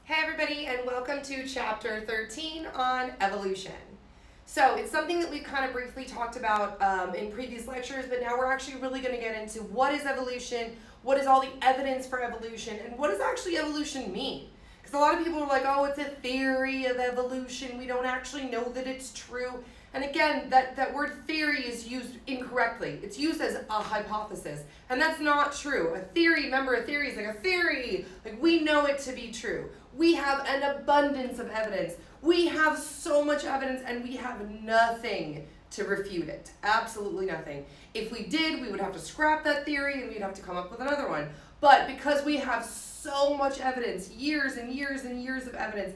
Hey everybody, and welcome to chapter 13 on evolution. So it's something that we've kind of briefly talked about in previous lectures, but now we're actually really going to get into what is evolution, what is all the evidence for evolution, and what does actually evolution mean? Because a lot of people are like, oh, it's a theory of evolution, we don't actually know that it's true. And again, that word theory is used incorrectly. It's used as a hypothesis, and that's not true. A theory, remember, a theory is like a theory. Like, we know it to be true. We have an abundance of evidence. We have so much evidence, and we have nothing to refute it. Absolutely nothing. If we did, we would have to scrap that theory, and we'd have to come up with another one. But because we have so much evidence, years and years and years of evidence,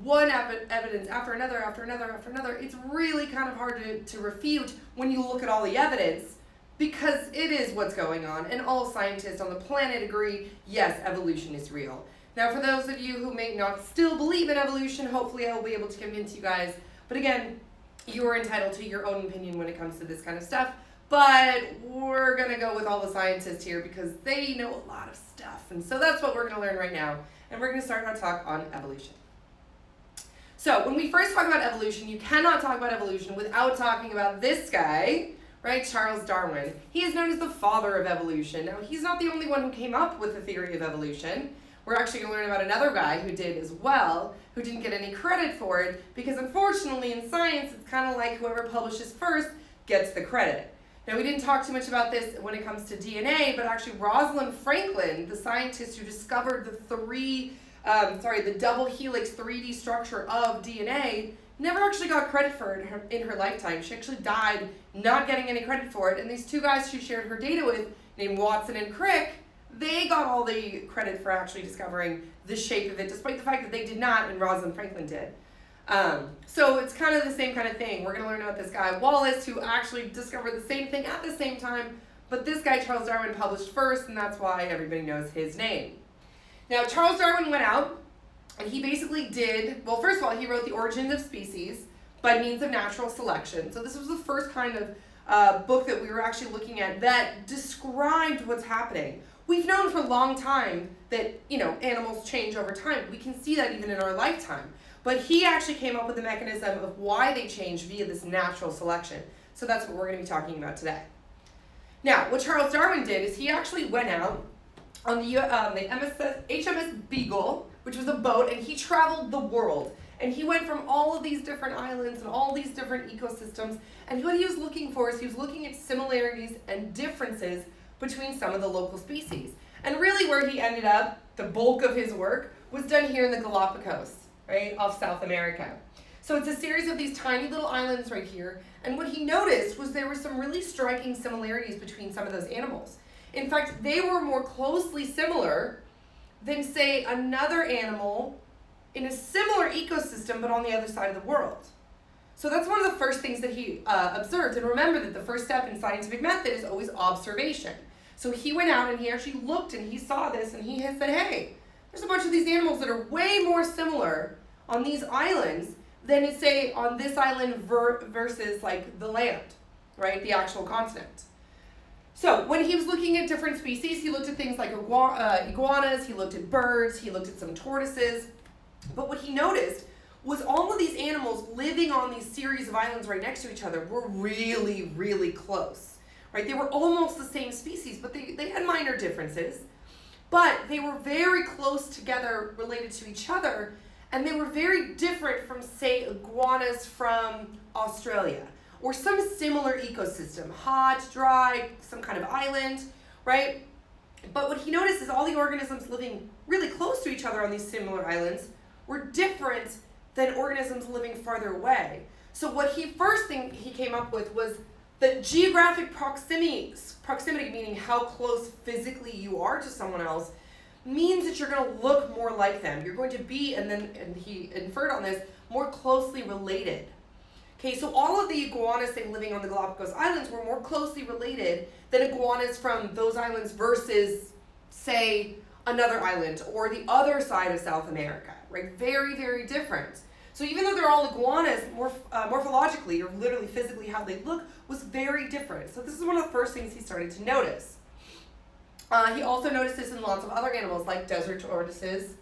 one evidence after another, it's really kind of hard to refute when you look at all the evidence, because it is what's going on, and all scientists on the planet agree, yes, evolution is real. Now, for those of you who may not still believe in evolution, hopefully I will be able to convince you guys, but again, you are entitled to your own opinion when it comes to this kind of stuff, but we're going to go with all the scientists here because they know a lot of stuff, and so that's what we're going to learn right now, and we're going to start our talk on evolution. So when we first talk about evolution, you cannot talk about evolution without talking about this guy, right, Charles Darwin. He is known as the father of evolution. Now, he's not the only one who came up with the theory of evolution. We're actually going to learn about another guy who did as well, who didn't get any credit for it, because unfortunately in science, it's kind of like whoever publishes first gets the credit. Now, we didn't talk too much about this when it comes to DNA, but actually Rosalind Franklin, the scientist who discovered the double helix 3D structure of DNA, never actually got credit for it in her lifetime. She actually died not getting any credit for it, and these two guys she shared her data with, named Watson and Crick, they got all the credit for actually discovering the shape of it, despite the fact that they did not, and Rosalind Franklin did. So it's kind of the same kind of thing. We're going to learn about this guy, Wallace, who actually discovered the same thing at the same time, but this guy, Charles Darwin, published first, and that's why everybody knows his name. Now, Charles Darwin went out, and he basically did, well, first of all, he wrote The Origins of Species by means of natural selection. So this was the first kind of book that we were actually looking at that described what's happening. We've known for a long time that, animals change over time. We can see that even in our lifetime. But he actually came up with the mechanism of why they change via this natural selection. So that's what we're going to be talking about today. Now, what Charles Darwin did is he actually went out on the HMS Beagle, which was a boat, and he traveled the world. And he went from all of these different islands and all these different ecosystems, and what he was looking for is he was looking at similarities and differences between some of the local species. And really where he ended up, the bulk of his work, was done here in the Galapagos, right, off South America. So it's a series of these tiny little islands right here, and what he noticed was there were some really striking similarities between some of those animals. In fact, they were more closely similar than, say, another animal in a similar ecosystem but on the other side of the world. So that's one of the first things that he observed. And remember that the first step in scientific method is always observation. So he went out and he actually looked and he saw this and he had said, hey, there's a bunch of these animals that are way more similar on these islands than, say, on this island versus like the land, right, the actual continent. So when he was looking at different species, he looked at things like iguanas, he looked at birds, he looked at some tortoises. But what he noticed was all of these animals living on these series of islands right next to each other were really, really close, right? They were almost the same species, but they had minor differences. But they were very close together related to each other, and they were very different from, say, iguanas from Australia, or some similar ecosystem, hot, dry, some kind of island, right? But what he noticed is all the organisms living really close to each other on these similar islands were different than organisms living farther away. So what first thing he came up with was that geographic proximity, meaning how close physically you are to someone else, means that you're going to look more like them. You're going to be, and he inferred on this, more closely related. Okay, so all of the iguanas, say, living on the Galapagos Islands were more closely related than iguanas from those islands versus, say, another island or the other side of South America, right? Very, very different. So even though they're all iguanas, morphologically, or literally physically how they look, was very different. So this is one of the first things he started to notice. He also noticed this in lots of other animals like desert tortoises,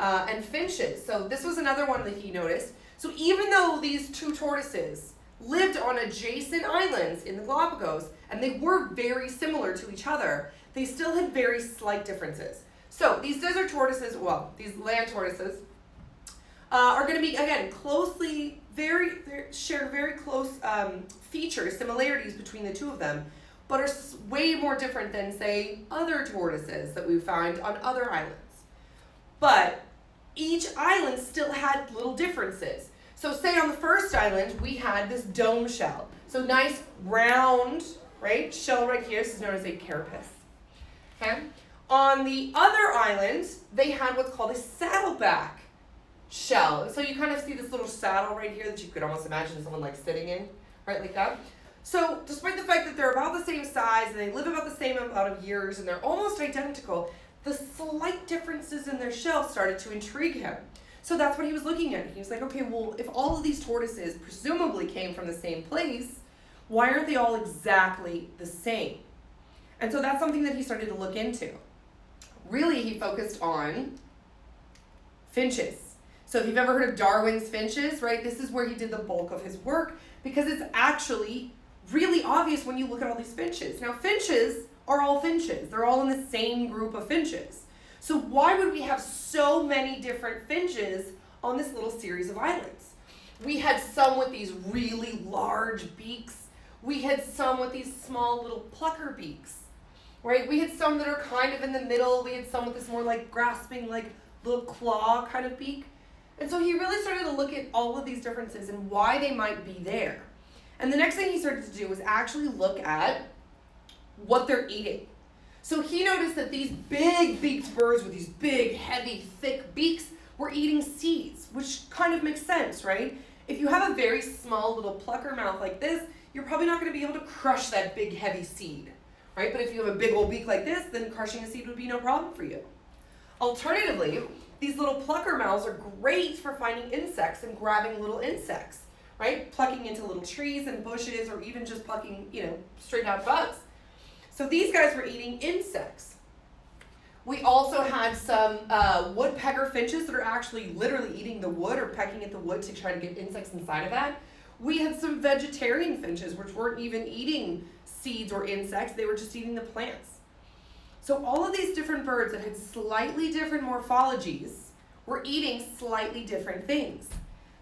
and finches. So this was another one that he noticed. So even though these two tortoises lived on adjacent islands in the Galapagos, and they were very similar to each other, they still had very slight differences. So these desert tortoises, well, these land tortoises, are going to be, again, share very close features, similarities between the two of them, but are way more different than, say, other tortoises that we find on other islands. But each island still had little differences. So say on the first island, we had this dome shell. So nice round, right, shell right here. This is known as a carapace. Okay? On the other island, they had what's called a saddleback shell. So you kind of see this little saddle right here that you could almost imagine someone like sitting in, right, like that. So despite the fact that they're about the same size and they live about the same amount of years and they're almost identical, the slight differences in their shell started to intrigue him. So that's what he was looking at. He was like, okay, well, if all of these tortoises presumably came from the same place, why aren't they all exactly the same? And so that's something that he started to look into. Really, he focused on finches. So if you've ever heard of Darwin's finches, right, this is where he did the bulk of his work because it's actually really obvious when you look at all these finches. Now, finches are all finches. They're all in the same group of finches. So why would we have so many different finches on this little series of islands? We had some with these really large beaks. We had some with these small little plucker beaks, right? We had some that are kind of in the middle. We had some with this more like grasping, like little claw kind of beak. And so he really started to look at all of these differences and why they might be there. And the next thing he started to do was actually look at what they're eating. So he noticed that these big beaked birds with these big, heavy, thick beaks were eating seeds, which kind of makes sense, right? If you have a very small little plucker mouth like this, you're probably not going to be able to crush that big, heavy seed, right? But if you have a big old beak like this, then crushing a seed would be no problem for you. Alternatively, these little plucker mouths are great for finding insects and grabbing little insects, right? Plucking into little trees and bushes or even just plucking, straight out bugs. So these guys were eating insects. We also had some woodpecker finches that are actually literally eating the wood or pecking at the wood to try to get insects inside of that. We had some vegetarian finches which weren't even eating seeds or insects. They were just eating the plants. So all of these different birds that had slightly different morphologies were eating slightly different things.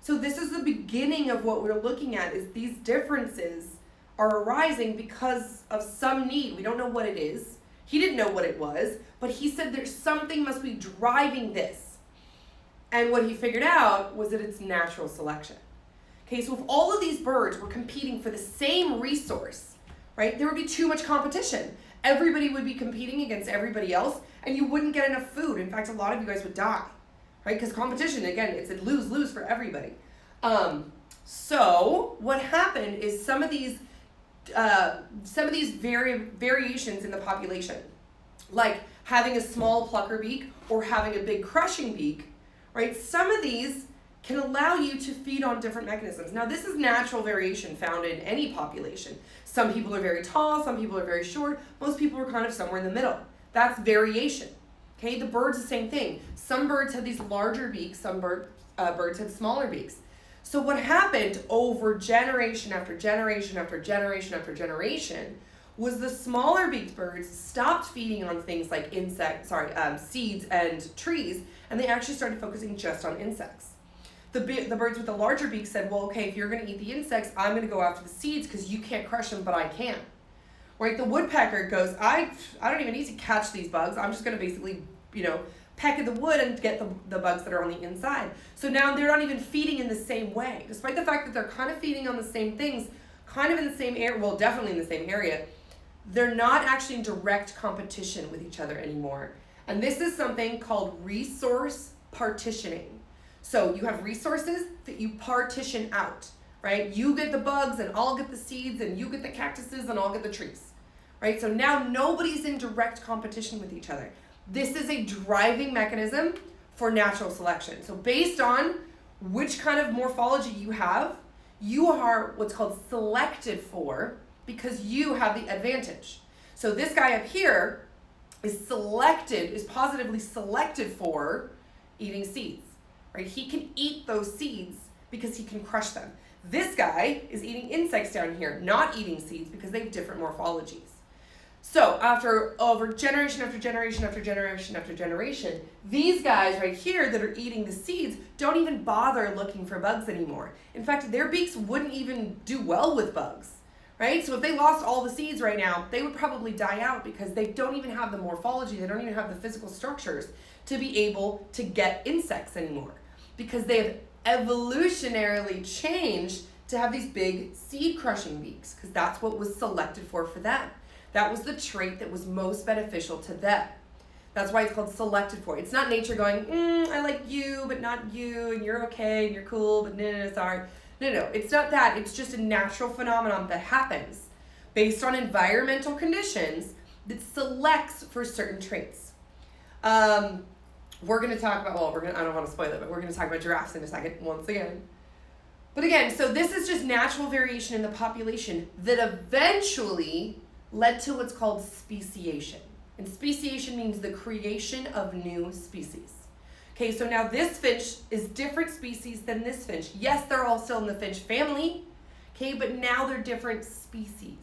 So this is the beginning of what we're looking at, is these differences are arising because of some need. We don't know what it is. He didn't know what it was, but he said there's something must be driving this. And what he figured out was that it's natural selection. Okay, so if all of these birds were competing for the same resource, right, there would be too much competition. Everybody would be competing against everybody else, and you wouldn't get enough food. In fact, a lot of you guys would die, right? Because competition, again, it's a lose-lose for everybody. So what happened is some of these variations in the population, like having a small plucker beak or having a big crushing beak, right? Some of these can allow you to feed on different mechanisms. Now, this is natural variation found in any population. Some people are very tall, some people are very short, most people are kind of somewhere in the middle. That's variation. Okay, the birds, the same thing. Some birds had these larger beaks, some birds had smaller beaks. So what happened over generation after generation after generation after generation was the smaller beaked birds stopped feeding on things like seeds and trees, and they actually started focusing just on insects. The birds with the larger beaks said, well, okay, if you're going to eat the insects, I'm going to go after the seeds because you can't crush them, but I can. Right? The woodpecker goes, I don't even need to catch these bugs. I'm just going to basically, peck at the wood and get the bugs that are on the inside. So now they're not even feeding in the same way. Despite the fact that they're kind of feeding on the same things, kind of in the same area, well, definitely in the same area, they're not actually in direct competition with each other anymore. And this is something called resource partitioning. So you have resources that you partition out, right? You get the bugs and I'll get the seeds, and you get the cactuses and I'll get the trees, right? So now nobody's in direct competition with each other. This is a driving mechanism for natural selection. So based on which kind of morphology you have, you are what's called selected for because you have the advantage. So this guy up here is positively selected for eating seeds, right? He can eat those seeds because he can crush them. This guy is eating insects down here, not eating seeds because they have different morphologies. So after over generation after generation after generation after generation, these guys right here that are eating the seeds don't even bother looking for bugs anymore. In fact, their beaks wouldn't even do well with bugs, right? So if they lost all the seeds right now, they would probably die out because they don't even have the morphology, they don't even have the physical structures to be able to get insects anymore because they have evolutionarily changed to have these big seed crushing beaks because that's what was selected for them. That was the trait that was most beneficial to them. That's why it's called selected for. It's not nature going, I like you, but not you, and you're okay, and you're cool, but no, sorry. No, it's not that. It's just a natural phenomenon that happens based on environmental conditions that selects for certain traits. We're going to talk about, I don't want to spoil it, but we're going to talk about giraffes in a second, once again. But again, so this is just natural variation in the population that eventually led to what's called speciation. And speciation means the creation of new species. Okay, so now this finch is different species than this finch. Yes, they're all still in the finch family, okay, but now they're different species.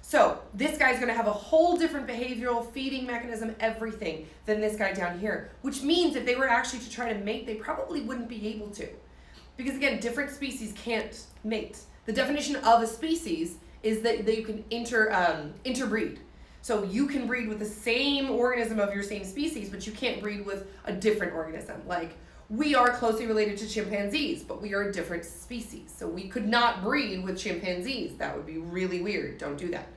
So this guy's gonna have a whole different behavioral, feeding mechanism, everything than this guy down here, which means if they were actually to try to mate, they probably wouldn't be able to. Because again, different species can't mate. The definition of a species is that you can interbreed. So you can breed with the same organism of your same species, but you can't breed with a different organism. Like, we are closely related to chimpanzees, but we are a different species. So we could not breed with chimpanzees. That would be really weird. Don't do that.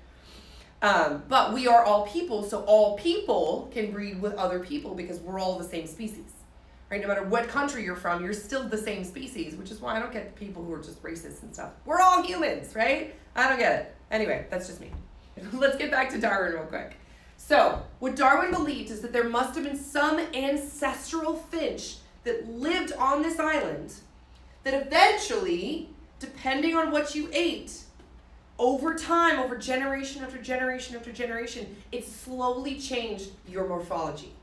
But we are all people, so all people can breed with other people because we're all the same species. Right? No matter what country you're from, you're still the same species, which is why I don't get the people who are just racist and stuff. We're all humans, right? I don't get it. Anyway, that's just me. Let's get back to Darwin real quick. So, what Darwin believed is that there must have been some ancestral finch that lived on this island that eventually, depending on what you ate, over time, over generation after generation after generation, it slowly changed your morphology.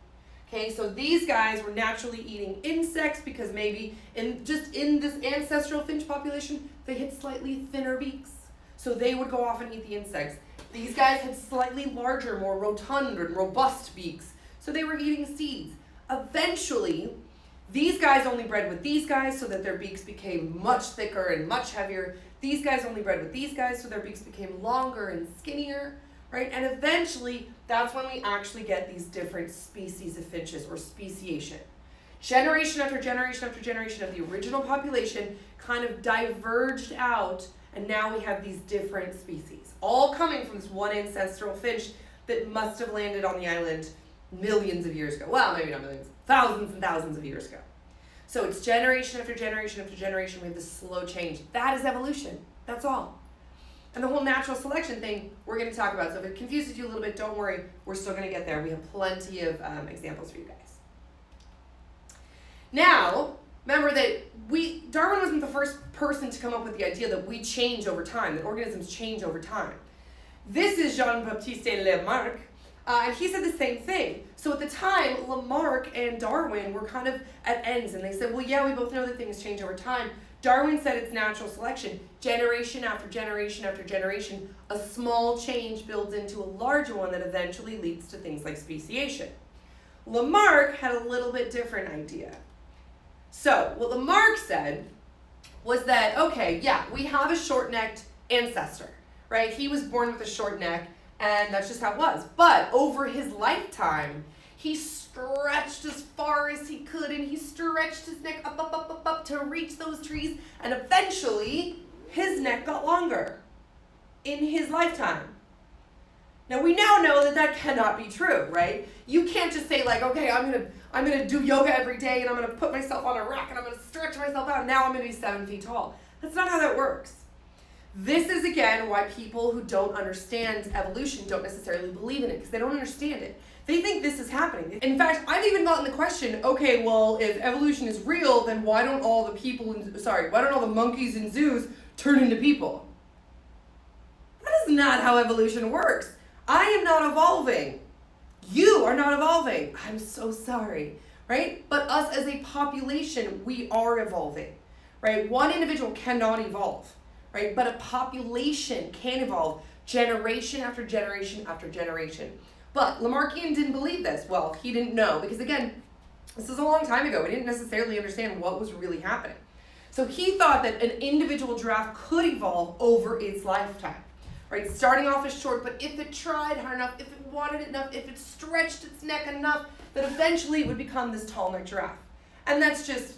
Okay, so these guys were naturally eating insects because maybe in this ancestral finch population, they had slightly thinner beaks. So they would go off and eat the insects. These guys had slightly larger, more rotund and robust beaks. So they were eating seeds. Eventually, these guys only bred with these guys so that their beaks became much thicker and much heavier. These guys only bred with these guys so their beaks became longer and skinnier. Right? And eventually, that's when we actually get these different species of finches, or speciation. Generation after generation after generation of the original population kind of diverged out, and now we have these different species, all coming from this one ancestral finch that must have landed on the island millions of years ago. Well, maybe not millions, thousands and thousands of years ago. So it's generation after generation after generation, we have this slow change. That is evolution. That's all. And the whole natural selection thing we're going to talk about. So if it confuses you a little bit, don't worry. We're still going to get there. We have plenty of examples for you guys. Now, remember that Darwin wasn't the first person to come up with the idea that we change over time, that organisms change over time. This is JeanBaptiste Lamarck, and he said the same thing. So at the time, Lamarck and Darwin were kind of at ends, and they said, well, yeah, we both know that things change over time. Darwin said it's natural selection. Generation after generation after generation, a small change builds into a larger one that eventually leads to things like speciation. Lamarck had a little bit different idea. So what Lamarck said was that, okay, yeah, we have a short-necked ancestor, right? He was born with a short neck, and that's just how it was. But over his lifetime, he stretched as far as he could, and he stretched his neck up to reach those trees, and eventually his neck got longer in his lifetime. Now we now know that that cannot be true, right? You can't just say like, okay, I'm gonna do yoga every day, and I'm gonna put myself on a rack, and I'm gonna stretch myself out, and now I'm gonna be 7 feet tall. That's not how that works. This is again why people who don't understand evolution don't necessarily believe in it, because they don't understand it. They think this is happening. In fact, I've even gotten the question, okay, well, if evolution is real, then why don't all the monkeys in zoos turn into people? That is not how evolution works. I am not evolving. You are not evolving. I'm so sorry, right? But us as a population, we are evolving, right? One individual cannot evolve, right? But a population can evolve generation after generation after generation. But Lamarckian didn't believe this. Well, he didn't know, because again, this is a long time ago. We didn't necessarily understand what was really happening. So he thought that an individual giraffe could evolve over its lifetime, right? Starting off as short, but if it tried hard enough, if it wanted it enough, if it stretched its neck enough, that eventually it would become this tall neck giraffe. And that's just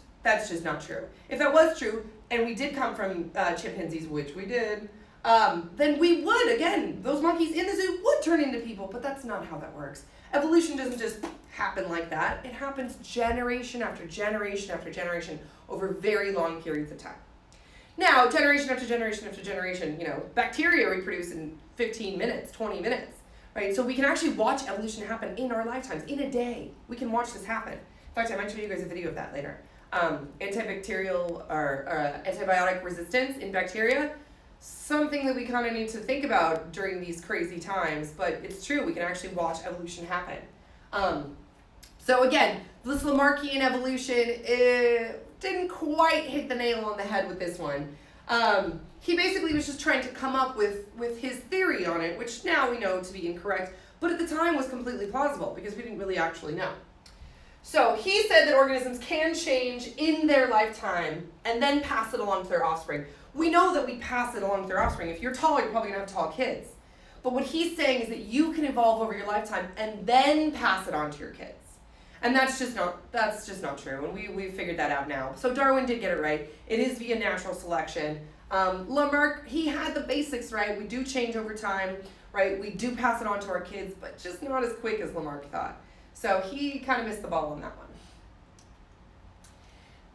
not true. If that was true, and we did come from chimpanzees, which we did, then we would, again, those monkeys in the zoo would turn into people, but that's not how that works. Evolution doesn't just happen like that. It happens generation after generation after generation over very long periods of time. Now, generation after generation after generation, bacteria reproduce in 15 minutes, 20 minutes, right? So we can actually watch evolution happen in our lifetimes, in a day. We can watch this happen. In fact, I might show you guys a video of that later. Antibacterial or antibiotic resistance in bacteria, something that we kind of need to think about during these crazy times, but it's true, we can actually watch evolution happen. So again, this Lamarckian evolution didn't quite hit the nail on the head with this one. He basically was just trying to come up with his theory on it, which now we know to be incorrect, but at the time was completely plausible because we didn't really actually know. So he said that organisms can change in their lifetime and then pass it along to their offspring. We know that we pass it along to their offspring. If you're tall, you're probably going to have tall kids. But what he's saying is that you can evolve over your lifetime and then pass it on to your kids. And that's just not true, and we figured that out now. So Darwin did get it right. It is via natural selection. Lamarck, he had the basics right. We do change over time, right? We do pass it on to our kids, but just not as quick as Lamarck thought. So he kind of missed the ball on that one.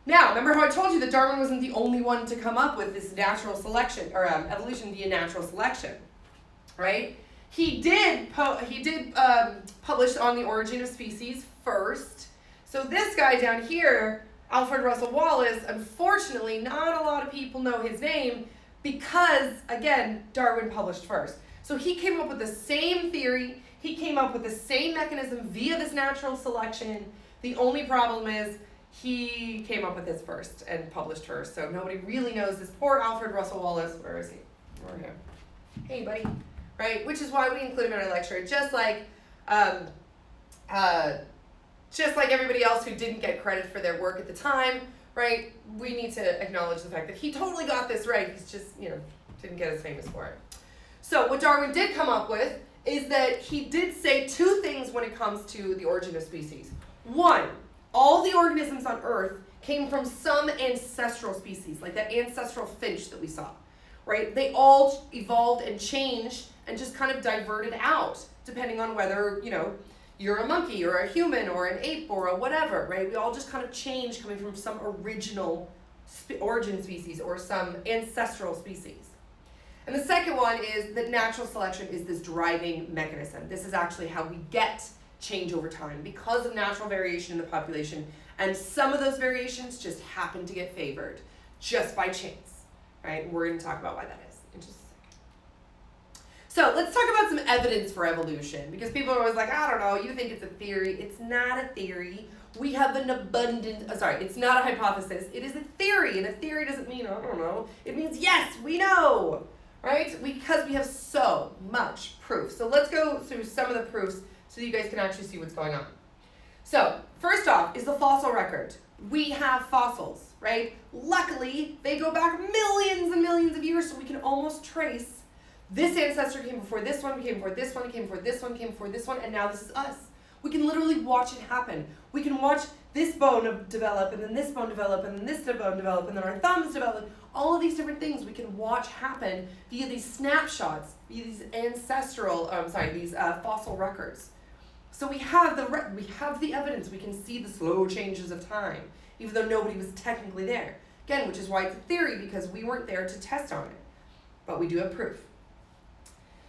Now, remember how I told you that Darwin wasn't the only one to come up with this natural selection, or evolution via natural selection, right? He did publish on the origin of species first. So this guy down here, Alfred Russel Wallace, unfortunately, not a lot of people know his name because, again, Darwin published first. So he came up with the same theory, he came up with the same mechanism via this natural selection. The only problem is he came up with this first and published first. So nobody really knows this poor Alfred Russel Wallace. Where is he? Over here. Hey, buddy. Right? Which is why we include him in our lecture. Just like everybody else who didn't get credit for their work at the time, right? We need to acknowledge the fact that he totally got this right. He's just, didn't get as famous for it. So what Darwin did come up with is that he did say two things when it comes to the origin of species. One, all the organisms on Earth came from some ancestral species, like that ancestral finch that we saw, right? They all evolved and changed and just kind of diverted out, depending on whether, you're a monkey or a human or an ape or a whatever, right? We all just kind of change coming from some original origin species or some ancestral species. And the second one is that natural selection is this driving mechanism. This is actually how we get change over time because of natural variation in the population, and some of those variations just happen to get favored just by chance, right? We're going to talk about why that is in just a second. So let's talk about some evidence for evolution, because people are always like, I don't know, you think it's a theory. It's not a theory. We have an it's not a hypothesis. It is a theory, and a theory doesn't mean, I don't know. It means, yes, we know, right? Because we have so much proof. So let's go through some of the proofs so you guys can actually see what's going on. So, first off is the fossil record. We have fossils, right? Luckily, they go back millions and millions of years, so we can almost trace this ancestor came before this one, came before this one, came before this one, came before this one, and now this is us. We can literally watch it happen. We can watch this bone develop, and then this bone develop, and then this bone develop, and then our thumbs develop. All of these different things we can watch happen via these snapshots, via these fossil records. So we have the evidence. We can see the slow changes of time, even though nobody was technically there. Again, which is why it's a theory, because we weren't there to test on it. But we do have proof.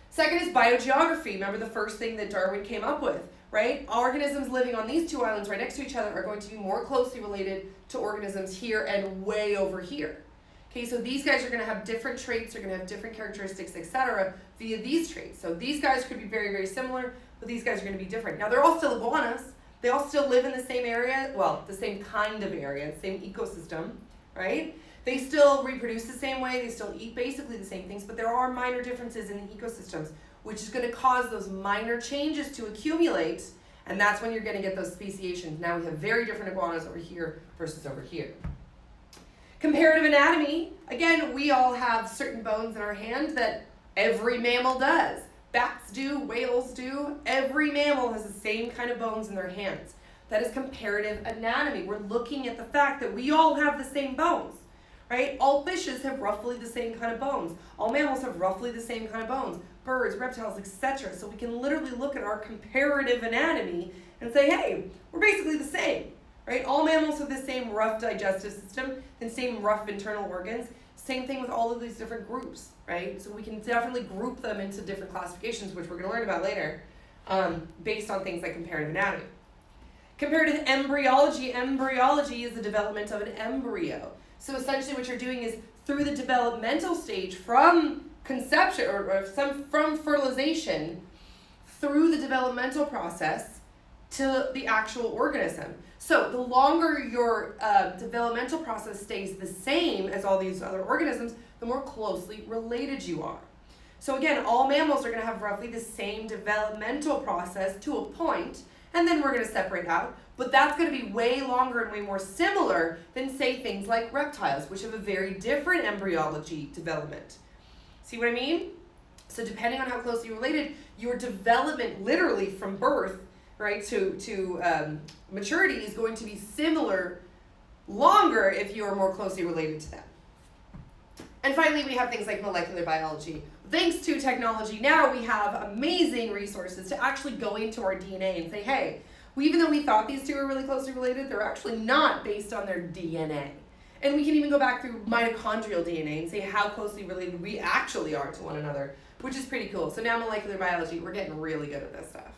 Second is biogeography. Remember the first thing that Darwin came up with, right? Organisms living on these two islands right next to each other are going to be more closely related to organisms here and way over here. Okay, so these guys are going to have different traits, they're going to have different characteristics, etc. via these traits. So these guys could be very, very similar, but these guys are going to be different. Now, they're all still iguanas, They all still live in the same area, well, the same kind of area, the same ecosystem, right? They still reproduce the same way, they still eat basically the same things, but there are minor differences in the ecosystems, which is going to cause those minor changes to accumulate, and that's when you're going to get those speciations. Now we have very different iguanas over here versus over here. Comparative anatomy, again, we all have certain bones in our hand that every mammal does. Bats do, whales do, every mammal has the same kind of bones in their hands. That is comparative anatomy. We're looking at the fact that we all have the same bones, right? All fishes have roughly the same kind of bones. All mammals have roughly the same kind of bones. Birds, reptiles, etc. So we can literally look at our comparative anatomy and say, hey, we're basically the same, right? All mammals have the same rough digestive system and same rough internal organs. Same thing with all of these different groups, right? So we can definitely group them into different classifications, which we're going to learn about later, based on things like comparative anatomy. Comparative embryology. Embryology is the development of an embryo. So essentially what you're doing is through the developmental stage from conception from fertilization through the developmental process to the actual organism. So the longer your developmental process stays the same as all these other organisms, the more closely related you are. So again, all mammals are going to have roughly the same developmental process to a point, and then we're going to separate out. But that's going to be way longer and way more similar than, say, things like reptiles, which have a very different embryology development. See what I mean? So depending on how closely related, your development literally from birth, right, to maturity is going to be similar, longer if you are more closely related to them. And finally, we have things like molecular biology. Thanks to technology, now we have amazing resources to actually go into our DNA and say, hey, even though we thought these two were really closely related, they're actually not based on their DNA. And we can even go back through mitochondrial DNA and say how closely related we actually are to one another, which is pretty cool. So now molecular biology, we're getting really good at this stuff.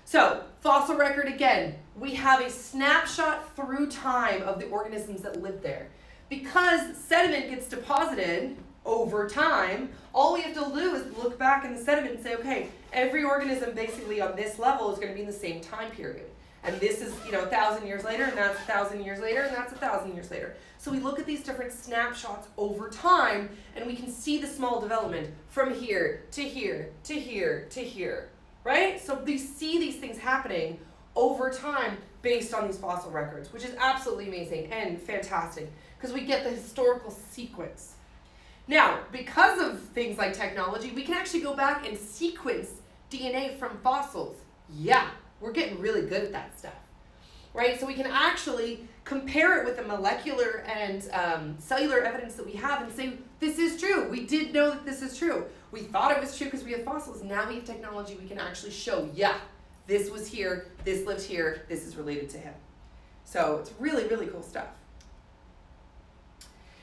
So, fossil record again, we have a snapshot through time of the organisms that lived there. Because sediment gets deposited over time, all we have to do is look back in the sediment and say, okay, every organism basically on this level is going to be in the same time period. And this is, 1,000 years later, and that's 1,000 years later, and that's 1,000 years later. So we look at these different snapshots over time, and we can see the small development from here to here to here to here, right? So we see these things happening over time based on these fossil records, which is absolutely amazing and fantastic, because we get the historical sequence. Now, because of things like technology, we can actually go back and sequence DNA from fossils. Yeah, we're getting really good at that stuff, right? So we can actually compare it with the molecular and cellular evidence that we have and say, this is true. We did know that this is true. We thought it was true because we have fossils. Now we have technology we can actually show, yeah, this was here, this lived here, this is related to him. So it's really, really cool stuff.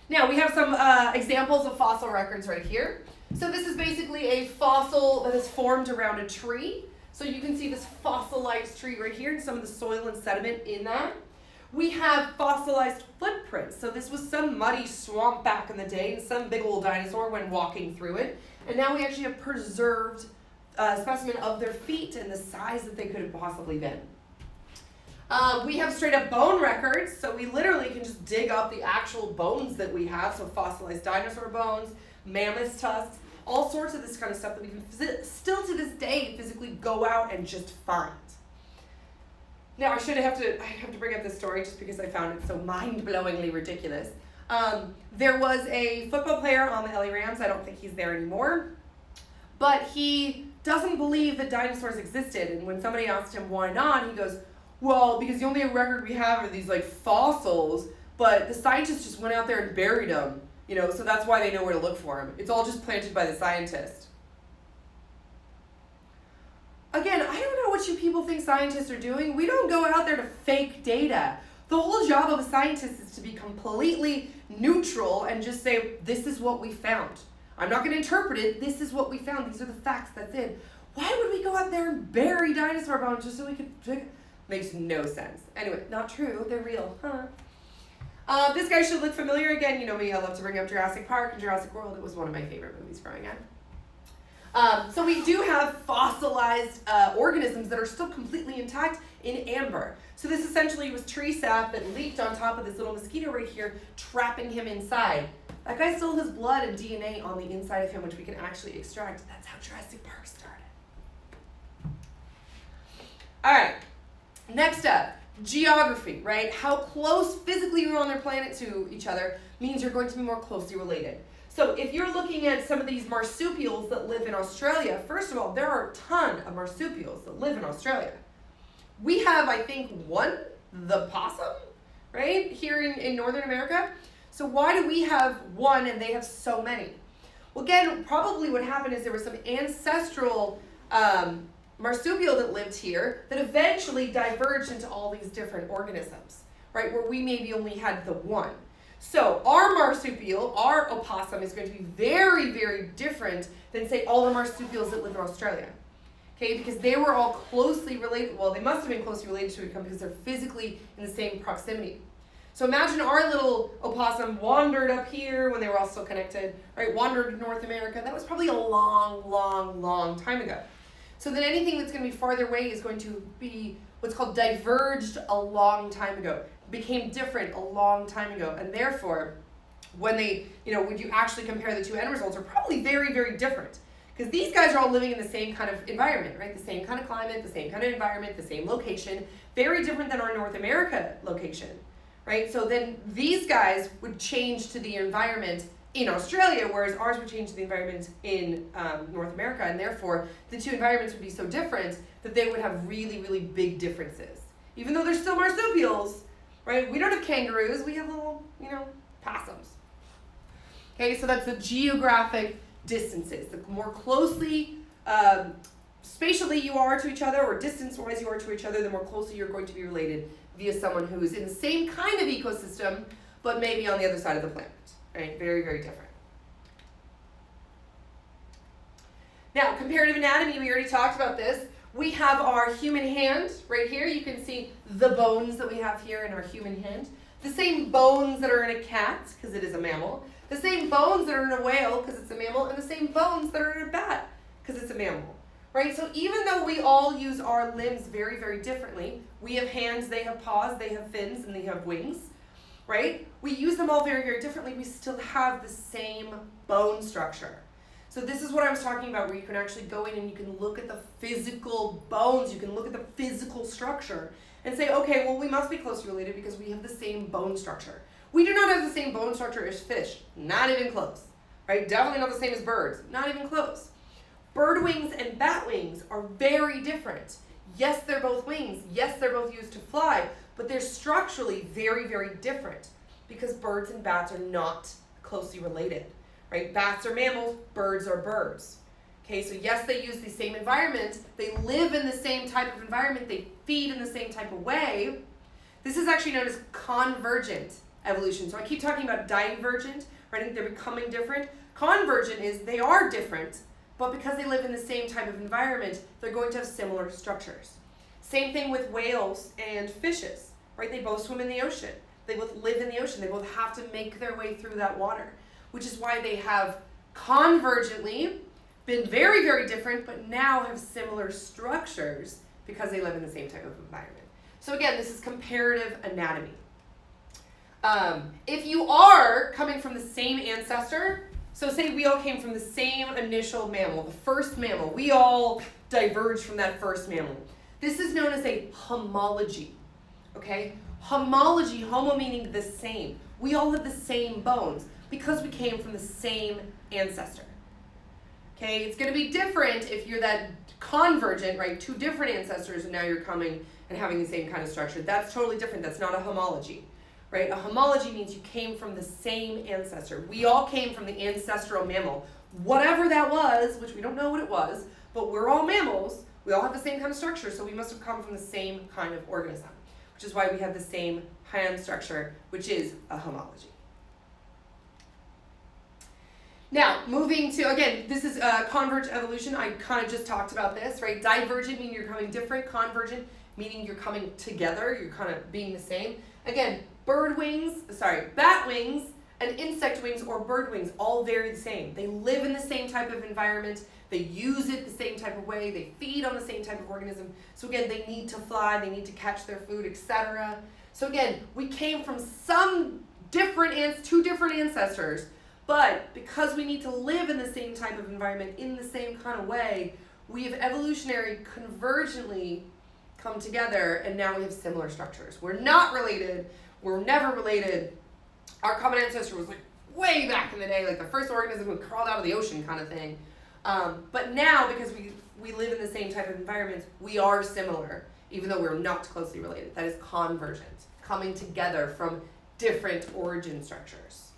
Now we have some examples of fossil records right here. So this is basically a fossil that is formed around a tree. So you can see this fossilized tree right here and some of the soil and sediment in that. We have fossilized footprints. So this was some muddy swamp back in the day and some big old dinosaur went walking through it. And now we actually have preserved a specimen of their feet and the size that they could have possibly been. We have straight up bone records, so we literally can just dig up the actual bones that we have, so fossilized dinosaur bones, mammoth tusks, all sorts of this kind of stuff that we can still to this day physically go out and just find. Now I have to bring up this story just because I found it so mind-blowingly ridiculous. There was a football player on the LA Rams, I don't think he's there anymore, but he doesn't believe that dinosaurs existed, and when somebody asked him why not, he goes, well, because the only record we have are these like fossils, but the scientists just went out there and buried them, so that's why they know where to look for them. It's all just planted by the scientist. Again, I don't know what you people think scientists are doing. We don't go out there to fake data. The whole job of a scientist is to be completely neutral and just say, this is what we found. I'm not going to interpret it. This is what we found. These are the facts. That's it. Why would we go out there and bury dinosaur bones just so we could... Makes no sense. Anyway, not true. They're real. Huh? This guy should look familiar. Again, you know me. I love to bring up Jurassic Park and Jurassic World. It was one of my favorite movies growing up. So we do have fossilized organisms that are still completely intact in amber. So this essentially was tree sap that leaked on top of this little mosquito right here, trapping him inside. That guy still has blood and DNA on the inside of him, which we can actually extract. That's how Jurassic Park started. All right, next up, geography, right? How close physically you're on their planet to each other means you're going to be more closely related. So if you're looking at some of these marsupials that live in Australia, first of all, there are a ton of marsupials that live in Australia. We have, I think, one, the possum, right, here in Northern America. So why do we have one and they have so many? Well, again, probably what happened is there was some ancestral marsupial that lived here that eventually diverged into all these different organisms, right, where we maybe only had the one. So our marsupial, our opossum, is going to be very, very different than, say, all the marsupials that live in Australia. Okay, because they were all closely related. Well, they must have been closely related to each other because they're physically in the same proximity. So imagine our little opossum wandered up here when they were all still connected, right? Wandered to North America. That was probably a long, long, long time ago. So then anything that's going to be farther away is going to be what's called diverged a long time ago. Became different a long time ago, and therefore, when they, when you actually compare the two end results, are probably very, very different. Because these guys are all living in the same kind of environment, right? The same kind of climate, the same kind of environment, the same location. Very different than our North America location, right? So then these guys would change to the environment in Australia, whereas ours would change to the environment in North America, and therefore the two environments would be so different that they would have really, really big differences. Even though they're still marsupials, right? We don't have kangaroos, we have little, possums. Okay, so that's the geographic distances. The more closely spatially you are to each other, or distance-wise you are to each other, the more closely you're going to be related via someone who is in the same kind of ecosystem, but maybe on the other side of the planet, right? Very, very different. Now, comparative anatomy, we already talked about this. We have our human hand right here. You can see the bones that we have here in our human hand. The same bones that are in a cat, because it is a mammal. The same bones that are in a whale, because it's a mammal. And the same bones that are in a bat, because it's a mammal. Right? So even though we all use our limbs very, very differently, we have hands, they have paws, they have fins, and they have wings. Right? We use them all very, very differently. We still have the same bone structure. So this is what I was talking about, where you can actually go in and you can look at the physical bones, you can look at the physical structure and say, okay, well, we must be closely related because we have the same bone structure. We do not have the same bone structure as fish, not even close, right? Definitely not the same as birds, not even close. Bird wings and bat wings are very different. Yes, they're both wings. Yes, they're both used to fly, but they're structurally very, very different because birds and bats are not closely related. Right? Bats are mammals, birds are birds. Okay, so yes, they use the same environment, they live in the same type of environment, they feed in the same type of way. This is actually known as convergent evolution. So I keep talking about divergent, right? I think they're becoming different. Convergent is they are different, but because they live in the same type of environment, they're going to have similar structures. Same thing with whales and fishes, right? They both swim in the ocean. They both live in the ocean. They both have to make their way through that water, which is why they have convergently been very, very different, but now have similar structures because they live in the same type of environment. So again, this is comparative anatomy. If you are coming from the same ancestor, so say we all came from the same initial mammal, the first mammal, we all diverged from that first mammal. This is known as a homology, okay? Homology, homo meaning the same. We all have the same bones, because we came from the same ancestor. Okay, it's going to be different if you're that convergent, right? Two different ancestors, and now you're coming and having the same kind of structure. That's totally different. That's not a homology, right? A homology means you came from the same ancestor. We all came from the ancestral mammal, whatever that was, which we don't know what it was, but we're all mammals. We all have the same kind of structure, so we must have come from the same kind of organism, which is why we have the same hand structure, which is a homology. Now, moving to, again, this is convergent evolution. I kind of just talked about this, right? Divergent meaning you're coming different. Convergent meaning you're coming together. You're kind of being the same. Again, bat wings and insect wings or bird wings all vary the same. They live in the same type of environment. they use it the same type of way, they feed on the same type of organism. So again, they need to fly, they need to catch their food, etc. So again, we came from two different ancestors, but because we need to live in the same type of environment, in the same kind of way, we have evolutionary convergently come together, and now we have similar structures. We're not related, we're never related. Our common ancestor was like way back in the day, like the first organism who crawled out of the ocean kind of thing. But now, because we live in the same type of environments, we are similar, even though we're not closely related. That is convergent, coming together from different origin structures.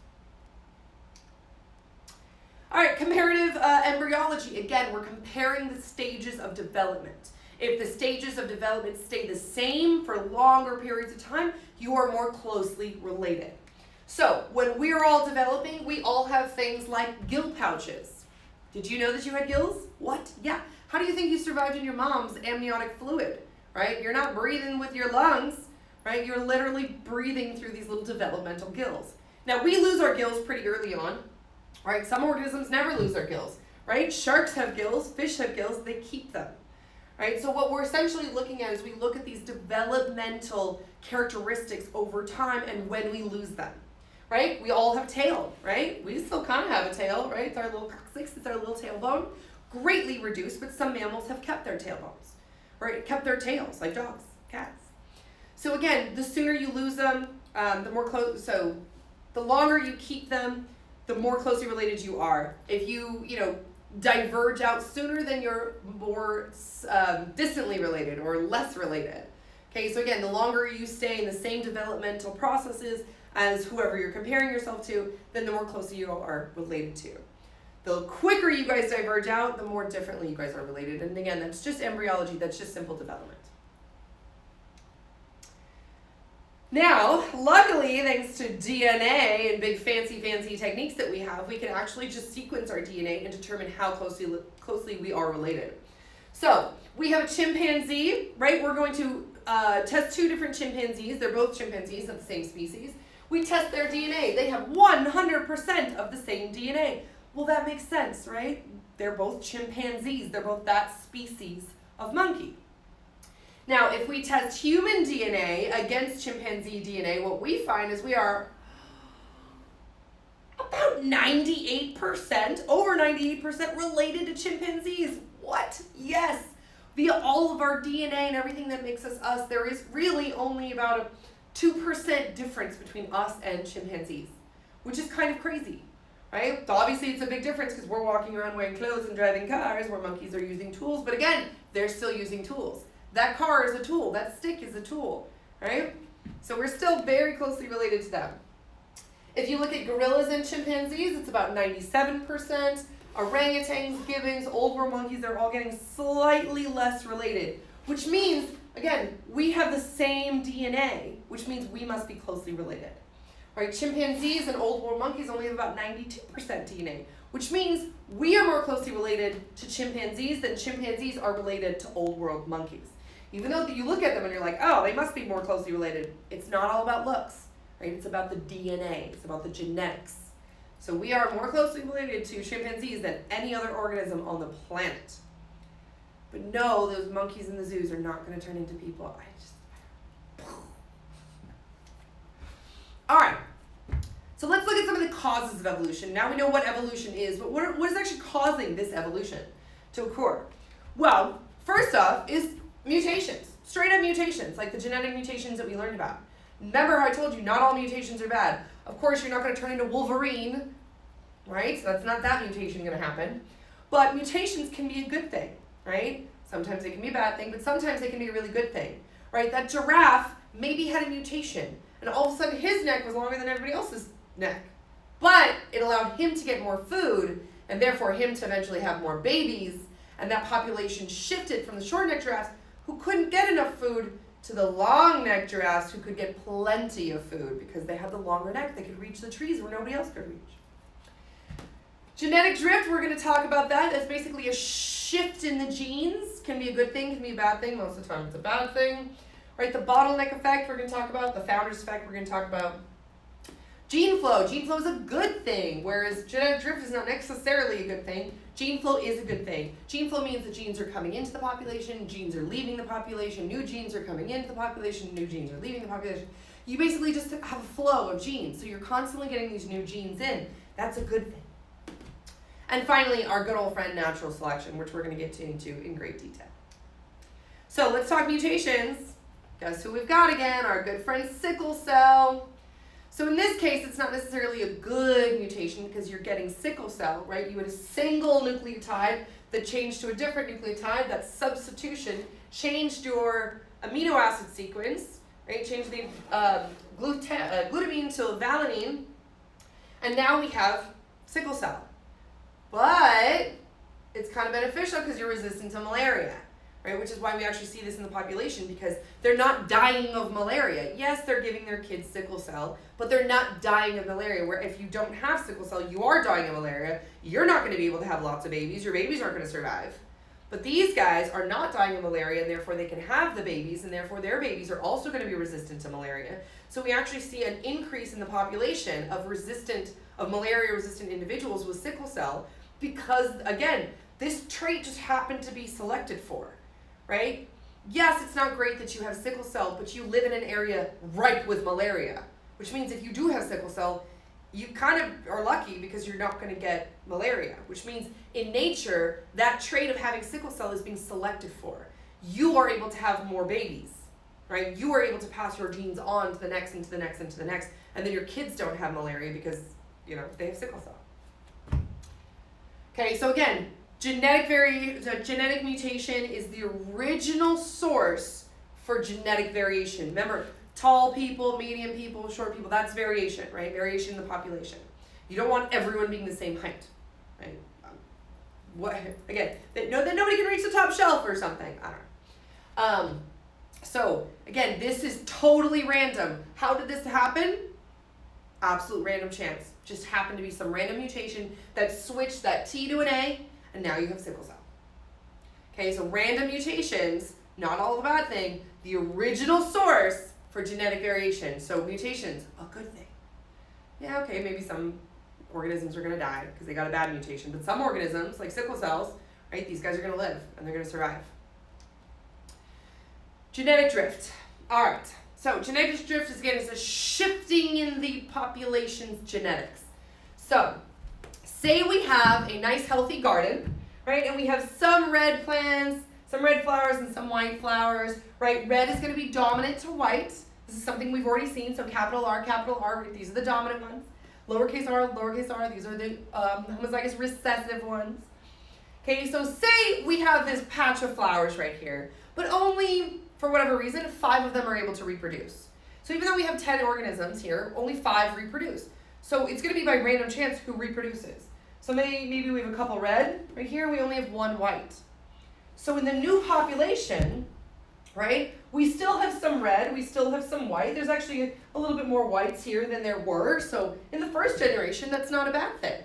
All right, comparative embryology. Again, we're comparing the stages of development. If the stages of development stay the same for longer periods of time, you are more closely related. So when we're all developing, we all have things like gill pouches. Did you know that you had gills? What? Yeah. How do you think you survived in your mom's amniotic fluid, right? You're not breathing with your lungs, right? You're literally breathing through these little developmental gills. Now, we lose our gills pretty early on, right? Some organisms never lose their gills, right? Sharks have gills, fish have gills, they keep them, right? So what we're essentially looking at is we look at these developmental characteristics over time and when we lose them, right? We all have tail, right? We still kind of have a tail, right? It's our little coccyx, it's our little tailbone. Greatly reduced, but some mammals have kept their tailbones, right? Kept their tails, like dogs, cats. So again, the sooner you lose them, the longer you keep them, the more closely related you are. If you diverge out sooner, then you're more distantly related or less related. Okay, so again, the longer you stay in the same developmental processes as whoever you're comparing yourself to, then the more closely you are related to. The quicker you guys diverge out, the more differently you guys are related. And again, that's just embryology, that's just simple development. Now, luckily, thanks to DNA and big fancy techniques that we have, we can actually just sequence our DNA and determine how closely we are related. So, we have a chimpanzee, right? We're going to test two different chimpanzees. They're both chimpanzees of the same species. We test their DNA. They have 100% of the same DNA. Well, that makes sense, right? They're both chimpanzees. They're both that species of monkey. Now, if we test human DNA against chimpanzee DNA, what we find is we are about 98%, over 98% related to chimpanzees. What? Yes. Via all of our DNA and everything that makes us us, there is really only about a 2% difference between us and chimpanzees, which is kind of crazy, right? Obviously, it's a big difference because we're walking around wearing clothes and driving cars where monkeys are using tools, but again, they're still using tools. That car is a tool. That stick is a tool, right? So we're still very closely related to them. If you look at gorillas and chimpanzees, it's about 97%. Orangutans, gibbons, old world monkeys, they're all getting slightly less related, which means, again, we have the same DNA, which means we must be closely related. Right? Chimpanzees and old world monkeys only have about 92% DNA, which means we are more closely related to chimpanzees than chimpanzees are related to old world monkeys. Even though you look at them and you're like, oh, they must be more closely related, it's not all about looks, right? It's about the DNA, it's about the genetics. So we are more closely related to chimpanzees than any other organism on the planet. But no, those monkeys in the zoos are not going to turn into people. All right, so let's look at some of the causes of evolution. Now we know what evolution is, but what is actually causing this evolution to occur? Well, first off is mutations, straight up mutations, like the genetic mutations that we learned about. Remember how I told you not all mutations are bad. Of course, you're not going to turn into Wolverine, right? So that's not that mutation going to happen. But mutations can be a good thing, right? Sometimes they can be a bad thing, but sometimes they can be a really good thing, right? That giraffe maybe had a mutation, and all of a sudden his neck was longer than everybody else's neck. But it allowed him to get more food, and therefore him to eventually have more babies, and that population shifted from the short-necked giraffes who couldn't get enough food to the long-necked giraffes who could get plenty of food because they had the longer neck. They could reach the trees where nobody else could reach. Genetic drift, we're going to talk about that. That's basically a shift in the genes. Can be a good thing, can be a bad thing. Most of the time it's a bad thing. Right, the bottleneck effect we're going to talk about. The founder's effect we're going to talk about. Gene flow is a good thing, whereas genetic drift is not necessarily a good thing. Gene flow is a good thing. Gene flow means that genes are coming into the population, genes are leaving the population, new genes are coming into the population, new genes are leaving the population. You basically just have a flow of genes, so you're constantly getting these new genes in. That's a good thing. And finally, our good old friend natural selection, which we're going to get into in great detail. So let's talk mutations. Guess who we've got again? Our good friend sickle cell. So in this case, it's not necessarily a good mutation because you're getting sickle cell, right? You had a single nucleotide that changed to a different nucleotide. That substitution changed your amino acid sequence, right? Changed the glutamine to valine, and now we have sickle cell. But it's kind of beneficial because you're resistant to malaria, right? Which is why we actually see this in the population, because they're not dying of malaria. Yes, they're giving their kids sickle cell, but they're not dying of malaria, where if you don't have sickle cell, you are dying of malaria. You're not going to be able to have lots of babies. Your babies aren't going to survive. But these guys are not dying of malaria, and therefore they can have the babies, and therefore their babies are also going to be resistant to malaria. So we actually see an increase in the population of malaria-resistant individuals with sickle cell because, again, this trait just happened to be selected for, right? Yes, it's not great that you have sickle cell, but you live in an area ripe with malaria, which means if you do have sickle cell, you kind of are lucky because you're not going to get malaria, which means in nature, that trait of having sickle cell is being selected for. You are able to have more babies, right? You are able to pass your genes on to the next and to the next and to the next, and then your kids don't have malaria because, they have sickle cell. Okay, so again, genetic mutation is the original source for genetic variation. Remember, tall people, medium people, short people, that's variation, right? Variation in the population. You don't want everyone being the same height, right? That nobody can reach the top shelf or something. I don't know. So, again, this is totally random. How did this happen? Absolute random chance. Just happened to be some random mutation that switched that T to an A, and now you have sickle cell. Okay, so random mutations, not all a bad thing, the original source for genetic variation. So mutations, a good thing. Yeah, okay, maybe some organisms are going to die because they got a bad mutation, but some organisms, like sickle cells, right, these guys are going to live and they're going to survive. Genetic drift. All right, so genetic drift is, again, it's a shifting in the population's genetics. So say we have a nice healthy garden, right, and we have some red plants, some red flowers and some white flowers, right? Red is going to be dominant to white. This is something we've already seen, so capital R, these are the dominant ones. Lowercase r, these are the homozygous recessive ones. Okay, so say we have this patch of flowers right here, but only, for whatever reason, 5 of them are able to reproduce. So even though we have 10 organisms here, only 5 reproduce. So it's going to be by random chance who reproduces. So maybe we have a couple red right here, we only have 1 white. So in the new population, right, we still have some red, we still have some white. There's actually a little bit more whites here than there were. So in the first generation, that's not a bad thing.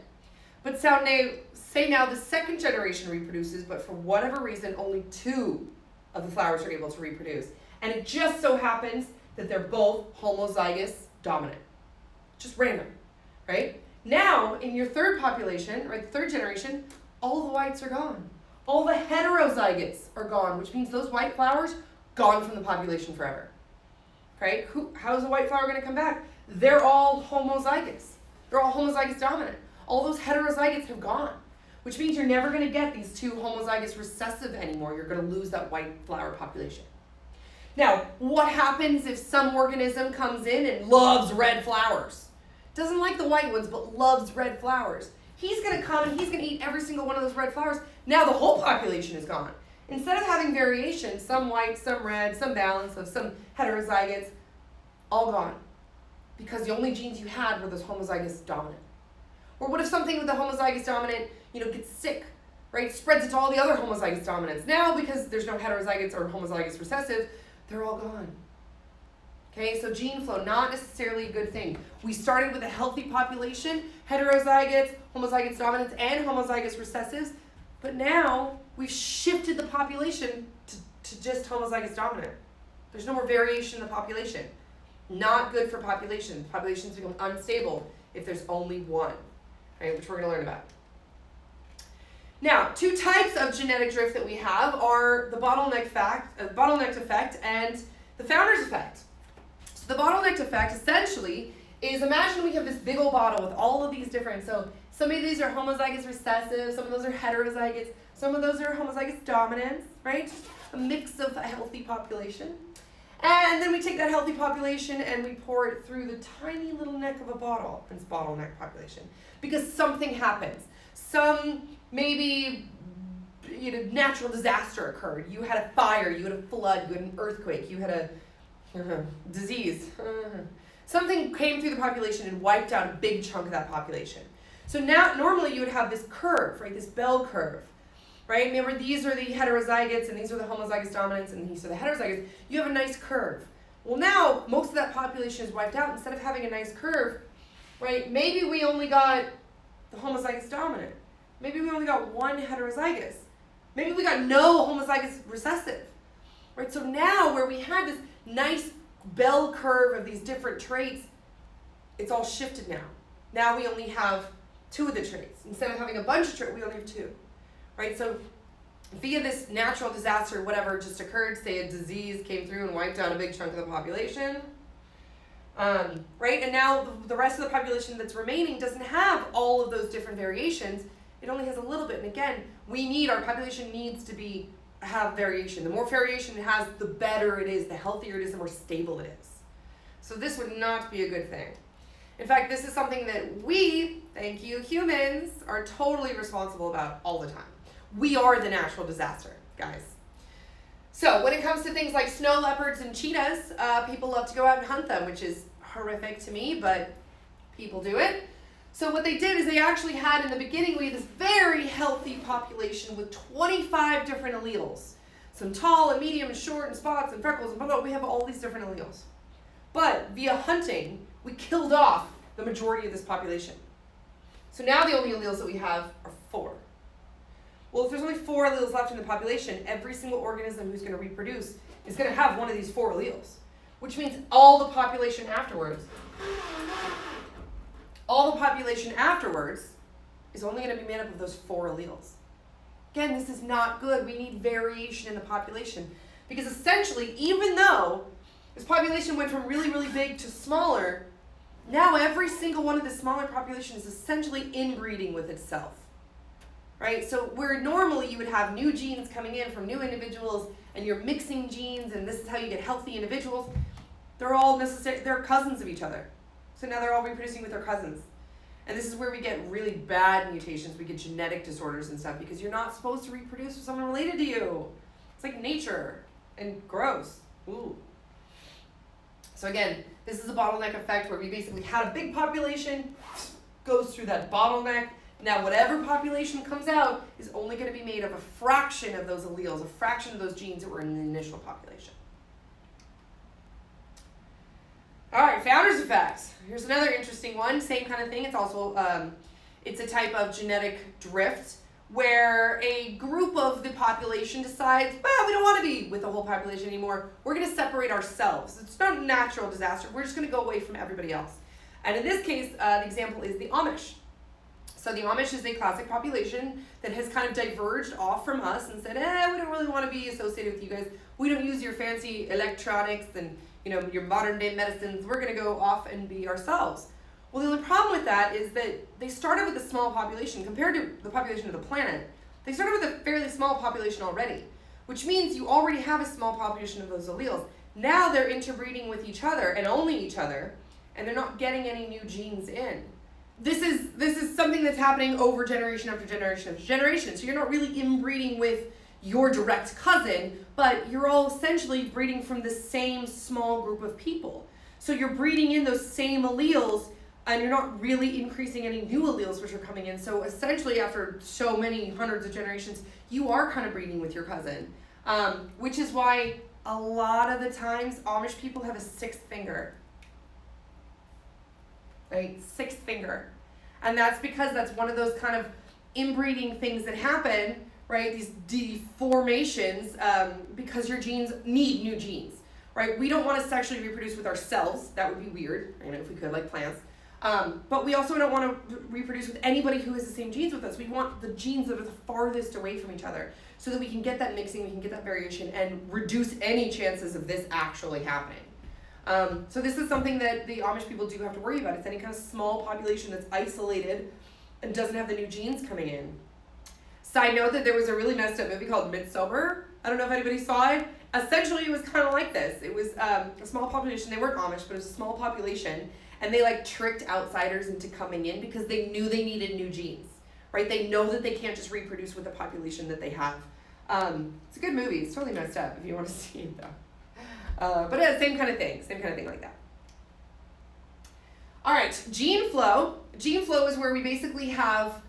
But say now the second generation reproduces, but for whatever reason, only 2 of the flowers are able to reproduce. And it just so happens that they're both homozygous dominant. Just random, right? Now, in your third population, right, the third generation, all the whites are gone. All the heterozygotes are gone, which means those white flowers gone from the population forever. Right? How's a white flower going to come back? They're all homozygous. They're all homozygous dominant. All those heterozygotes have gone, which means you're never going to get these 2 homozygous recessive anymore. You're going to lose that white flower population. Now, what happens if some organism comes in and loves red flowers? Doesn't like the white ones, but loves red flowers. He's going to come and he's going to eat every single one of those red flowers. Now the whole population is gone. Instead of having variation, some white, some red, some balance of some heterozygotes, all gone. Because the only genes you had were those homozygous dominant. Or what if something with the homozygous dominant, gets sick, right? Spreads it to all the other homozygous dominants. Now, because there's no heterozygotes or homozygous recessive, they're all gone. Okay, so gene flow, not necessarily a good thing. We started with a healthy population, heterozygotes, homozygous dominants, and homozygous recessives, but now we've shifted the population to just homozygous dominant. There's no more variation in the population. Not good for populations. Populations become unstable if there's only one, right, which we're going to learn about. Now, two types of genetic drift that we have are the bottleneck effect and the founder's effect. So the bottleneck effect essentially is, imagine we have this big old bottle with all of these different, so some of these are homozygous recessive, some of those are heterozygotes, some of those are homozygous dominants, right? A mix of a healthy population. And then we take that healthy population and we pour it through the tiny little neck of a bottle, it's bottleneck population, because something happens. Some maybe natural disaster occurred. You had a fire, you had a flood, you had an earthquake, you had a disease. Something came through the population and wiped out a big chunk of that population. So now, normally you would have this curve, right, this bell curve, right? Remember, these are the heterozygotes and these are the homozygous dominants and these are the heterozygotes. You have a nice curve. Well, now most of that population is wiped out. Instead of having a nice curve, right, maybe we only got the homozygous dominant. Maybe we only got one heterozygous. Maybe we got no homozygous recessive, right? So now where we had this nice bell curve of these different traits, it's all shifted now. Now we only have two of the traits. Instead of having a bunch of traits, we only have two, right? So via this natural disaster, whatever just occurred, say a disease came through and wiped out a big chunk of the population, right? And now the rest of the population that's remaining doesn't have all of those different variations. It only has a little bit. And again, our population needs to have variation. The more variation it has, the better it is, the healthier it is, the more stable it is. So this would not be a good thing. In fact, this is something that we, thank you humans, are totally responsible about all the time. We are the natural disaster, guys. So when it comes to things like snow leopards and cheetahs, people love to go out and hunt them, which is horrific to me, but people do it. So what they did is they actually had, in the beginning, we had this very healthy population with 25 different alleles. Some tall and medium and short and spots and freckles and blah, blah, we have all these different alleles. But via hunting, we killed off the majority of this population. So now the only alleles that we have are 4. Well, if there's only 4 alleles left in the population, every single organism who's going to reproduce is going to have one of these 4 alleles, which means all the population afterwards is only going to be made up of those 4 alleles. Again, this is not good. We need variation in the population, because essentially, even though this population went from really, really big to smaller, now every single one of the smaller population is essentially inbreeding with itself, right? So where normally you would have new genes coming in from new individuals and you're mixing genes and this is how you get healthy individuals, they're cousins of each other. So now they're all reproducing with their cousins. And this is where we get really bad mutations. We get genetic disorders and stuff because you're not supposed to reproduce with someone related to you. It's like nature and gross. Ooh. So again, this is a bottleneck effect where we basically had a big population, goes through that bottleneck. Now whatever population comes out is only going to be made of a fraction of those alleles, a fraction of those genes that were in the initial population. All right, founder's effect. Here's another interesting one. Same kind of thing. It's also it's a type of genetic drift where a group of the population decides, well, we don't want to be with the whole population anymore. We're going to separate ourselves. It's not a natural disaster. We're just going to go away from everybody else. And in this case, the example is the Amish. So the Amish is a classic population that has kind of diverged off from us and said, we don't really want to be associated with you guys. We don't use your fancy electronics and your modern day medicines. We're going to go off and be ourselves. Well, the only problem with that is that they started with a small population compared to the population of the planet. They started with a fairly small population already, which means you already have a small population of those alleles. Now they're interbreeding with each other and only each other, and they're not getting any new genes in. This is something that's happening over generation after generation after generation. So you're not really inbreeding with your direct cousin, but you're all essentially breeding from the same small group of people. So you're breeding in those same alleles, and you're not really increasing any new alleles which are coming in. So essentially, after so many hundreds of generations, you are kind of breeding with your cousin, which is why a lot of the times Amish people have a 6th finger. Right? 6th finger. And that's because that's one of those kind of inbreeding things that happen, right? These deformations, because your genes need new genes. right? We don't want to sexually reproduce with ourselves. That would be weird, you know, if we could, like plants. But we also don't want to reproduce with anybody who has the same genes with us. We want the genes that are the farthest away from each other so that we can get that mixing, we can get that variation, and reduce any chances of this actually happening. So this is something that the Amish people do have to worry about. It's any kind of small population that's isolated and doesn't have the new genes coming in. Side note that there was a really messed up movie called Midsummer. I don't know if anybody saw it. Essentially, it was kind of like this. It was a small population. They weren't Amish, but it was a small population. And they like tricked outsiders into coming in because they knew they needed new genes, right? They know that they can't just reproduce with the population that they have. It's a good movie. It's totally messed up if you want to see it though. But yeah, same kind of thing like that. All right, gene flow. Gene flow is where we basically have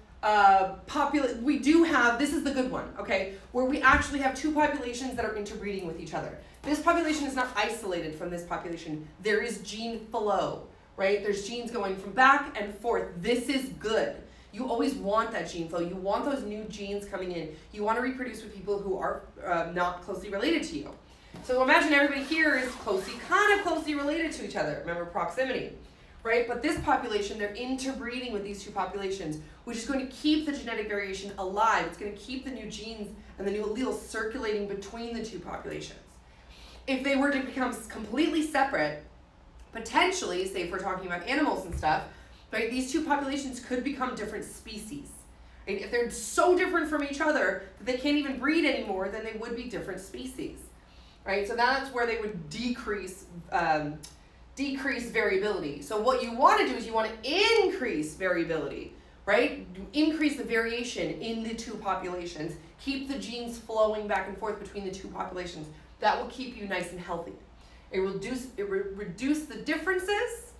this is the good one, okay, where we actually have two populations that are interbreeding with each other. This population is not isolated from this population. There is gene flow, right? There's genes going from back and forth. This is good. You always want that gene flow. You want those new genes coming in. You want to reproduce with people who are not closely related to you. So imagine everybody here is kind of closely related to each other. Remember proximity, right? But this population, they're interbreeding with these two populations, which is going to keep the genetic variation alive. It's going to keep the new genes and the new alleles circulating between the two populations. If they were to become completely separate, potentially, say if we're talking about animals and stuff, right, these two populations could become different species. Right? If they're so different from each other that they can't even breed anymore, then they would be different species. Right? So that's where they would decrease variability. So what you want to do is you want to increase variability, right? Increase the variation in the two populations. Keep the genes flowing back and forth between the two populations. That will keep you nice and healthy. It will reduce the differences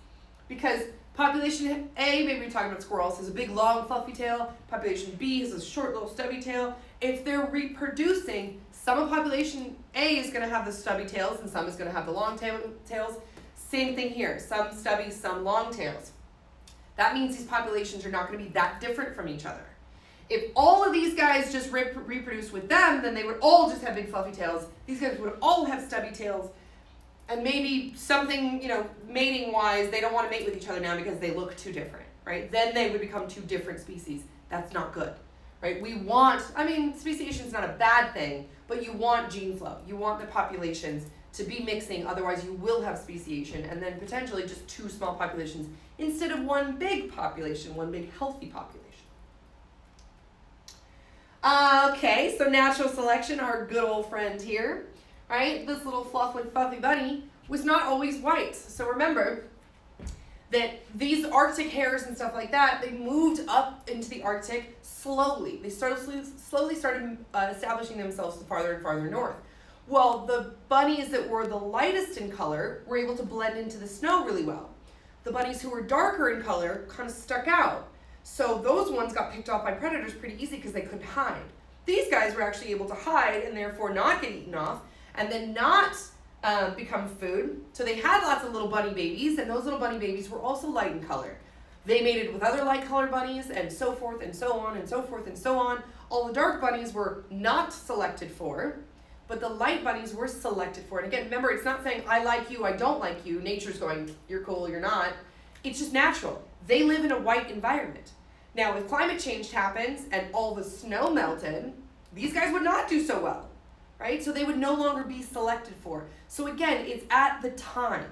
because population A, maybe we're talking about squirrels, has a big long fluffy tail. Population B has a short little stubby tail. If they're reproducing, some of population A is going to have the stubby tails and some is going to have the long tails. Same thing here, some stubby, some long tails. That means these populations are not going to be that different from each other. If all of these guys just reproduce with them, then they would all just have big fluffy tails. These guys would all have stubby tails. And maybe something, mating-wise, they don't want to mate with each other now because they look too different, right? Then they would become two different species. That's not good, right? Speciation is not a bad thing, but you want gene flow. You want the populations to be mixing, otherwise you will have speciation, and then potentially just two small populations instead of one big population, one big healthy population. Okay, so natural selection, our good old friend here, right? This little fluffy bunny was not always white. So remember that these Arctic hares and stuff like that, they moved up into the Arctic slowly. They slowly started establishing themselves farther and farther north. Well, the bunnies that were the lightest in color were able to blend into the snow really well. The bunnies who were darker in color kind of stuck out. So those ones got picked off by predators pretty easy because they couldn't hide. These guys were actually able to hide and therefore not get eaten off and then not become food. So they had lots of little bunny babies, and those little bunny babies were also light in color. They mated with other light colored bunnies and so forth and so on and so forth and so on. All the dark bunnies were not selected for, but the light bunnies were selected for. And again, remember, it's not saying I like you, I don't like you. Nature's going, you're cool, you're not. It's just natural. They live in a white environment. Now, if climate change happens and all the snow melted, these guys would not do so well, right? So they would no longer be selected for. So again, it's at the time.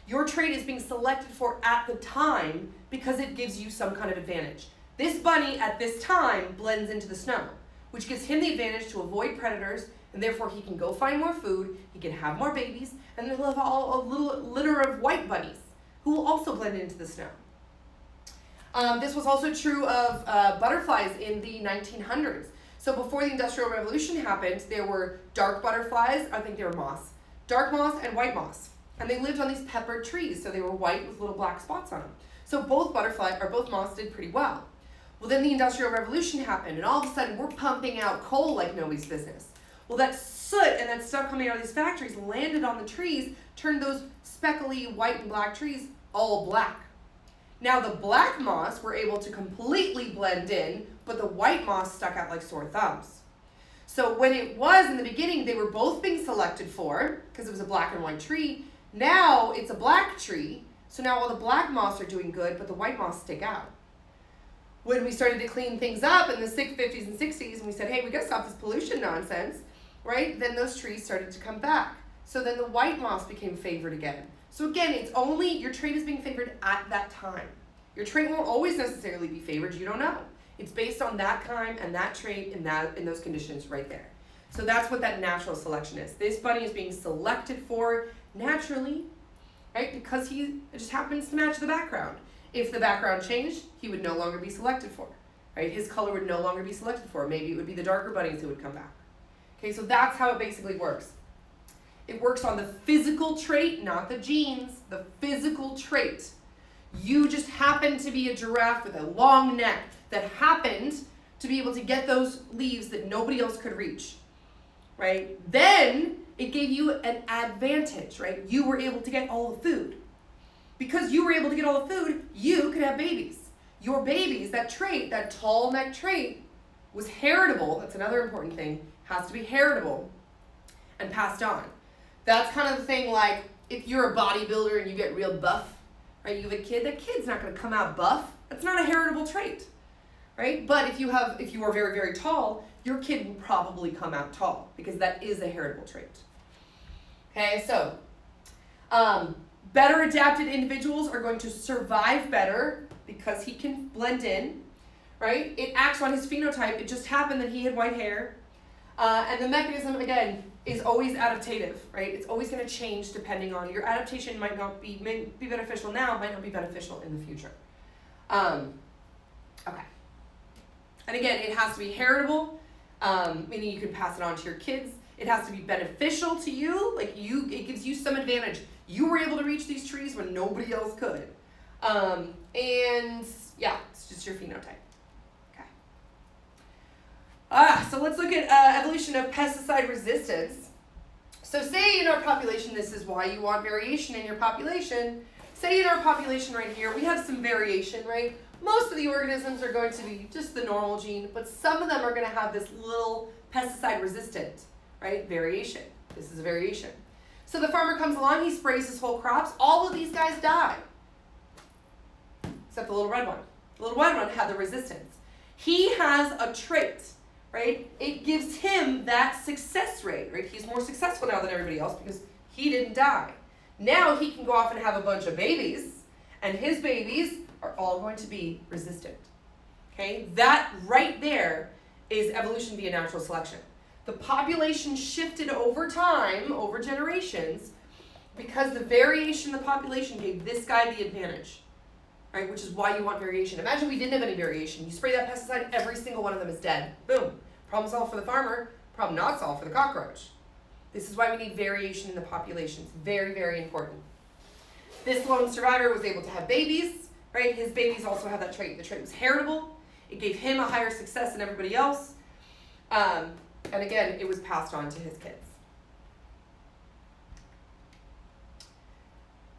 Your trait is being selected for at the time because it gives you some kind of advantage. This bunny at this time blends into the snow, which gives him the advantage to avoid predators, and therefore he can go find more food, he can have more babies, and then he'll have a little litter of white bunnies who will also blend into the snow. This was also true of butterflies in the 1900s. So before the Industrial Revolution happened, there were dark butterflies, I think they were moths, dark moths and white moths. And they lived on these peppered trees, so they were white with little black spots on them. So both moths did pretty well. Well, then the Industrial Revolution happened, and all of a sudden we're pumping out coal like nobody's business. Well, that soot and that stuff coming out of these factories landed on the trees, turned those speckly white and black trees all black. Now the black moths were able to completely blend in, but the white moths stuck out like sore thumbs. So when it was in the beginning, they were both being selected for, because it was a black and white tree. Now it's a black tree, so now all the black moths are doing good, but the white moths stick out. When we started to clean things up in the 50s and 60s, and we said, hey, we gotta stop this pollution nonsense, right? Then those trees started to come back. So then the white moths became favored again. So again, it's only, your trait is being favored at that time. Your trait won't always necessarily be favored, you don't know. It's based on that time and that trait in those conditions right there. So that's what that natural selection is. This bunny is being selected for naturally, right? Because it just happens to match the background. If the background changed, he would no longer be selected for, right? His color would no longer be selected for. Maybe it would be the darker bunnies who would come back. Okay, so that's how it basically works. It works on the physical trait, not the genes, the physical trait. You just happen to be a giraffe with a long neck that happened to be able to get those leaves that nobody else could reach, right? Then it gave you an advantage, right? You were able to get all the food. Because you were able to get all the food, you could have babies. Your babies, that trait, that tall neck trait, was heritable. That's another important thing. Has to be heritable and passed on. That's kind of the thing like if you're a bodybuilder and you get real buff, right? You have a kid, that kid's not going to come out buff. That's not a heritable trait, right? But if you are very, very tall, your kid will probably come out tall because that is a heritable trait. Okay, so better adapted individuals are going to survive better because he can blend in, right? It acts on his phenotype. It just happened that he had white hair. And the mechanism, again, is always adaptative, right? It's always going to change depending on your adaptation. May be beneficial now, might not be beneficial in the future. Okay. And again, it has to be heritable, meaning you can pass it on to your kids. It has to be beneficial to you, it gives you some advantage. You were able to reach these trees when nobody else could. And yeah, it's just your phenotype. So let's look at evolution of pesticide resistance. So say in our population, this is why you want variation in your population. Say in our population right here, we have some variation, right? Most of the organisms are going to be just the normal gene, but some of them are going to have this little pesticide resistant, right? Variation. This is a variation. So the farmer comes along, he sprays his whole crops. All of these guys die, except the little red one. The little red one had the resistance. He has a trait. Right? It gives him that success rate, right? He's more successful now than everybody else because he didn't die. Now he can go off and have a bunch of babies, and his babies are all going to be resistant. Okay? That right there is evolution via natural selection. The population shifted over time, over generations, because the variation in the population gave this guy the advantage. Right? Which is why you want variation. Imagine we didn't have any variation. You spray that pesticide, every single one of them is dead. Boom. Problem solved for the farmer, problem not solved for the cockroach. This is why we need variation in the population. It's very, very important. This lone survivor was able to have babies, right? His babies also have that trait. The trait was heritable. It gave him a higher success than everybody else. And again, it was passed on to his kids.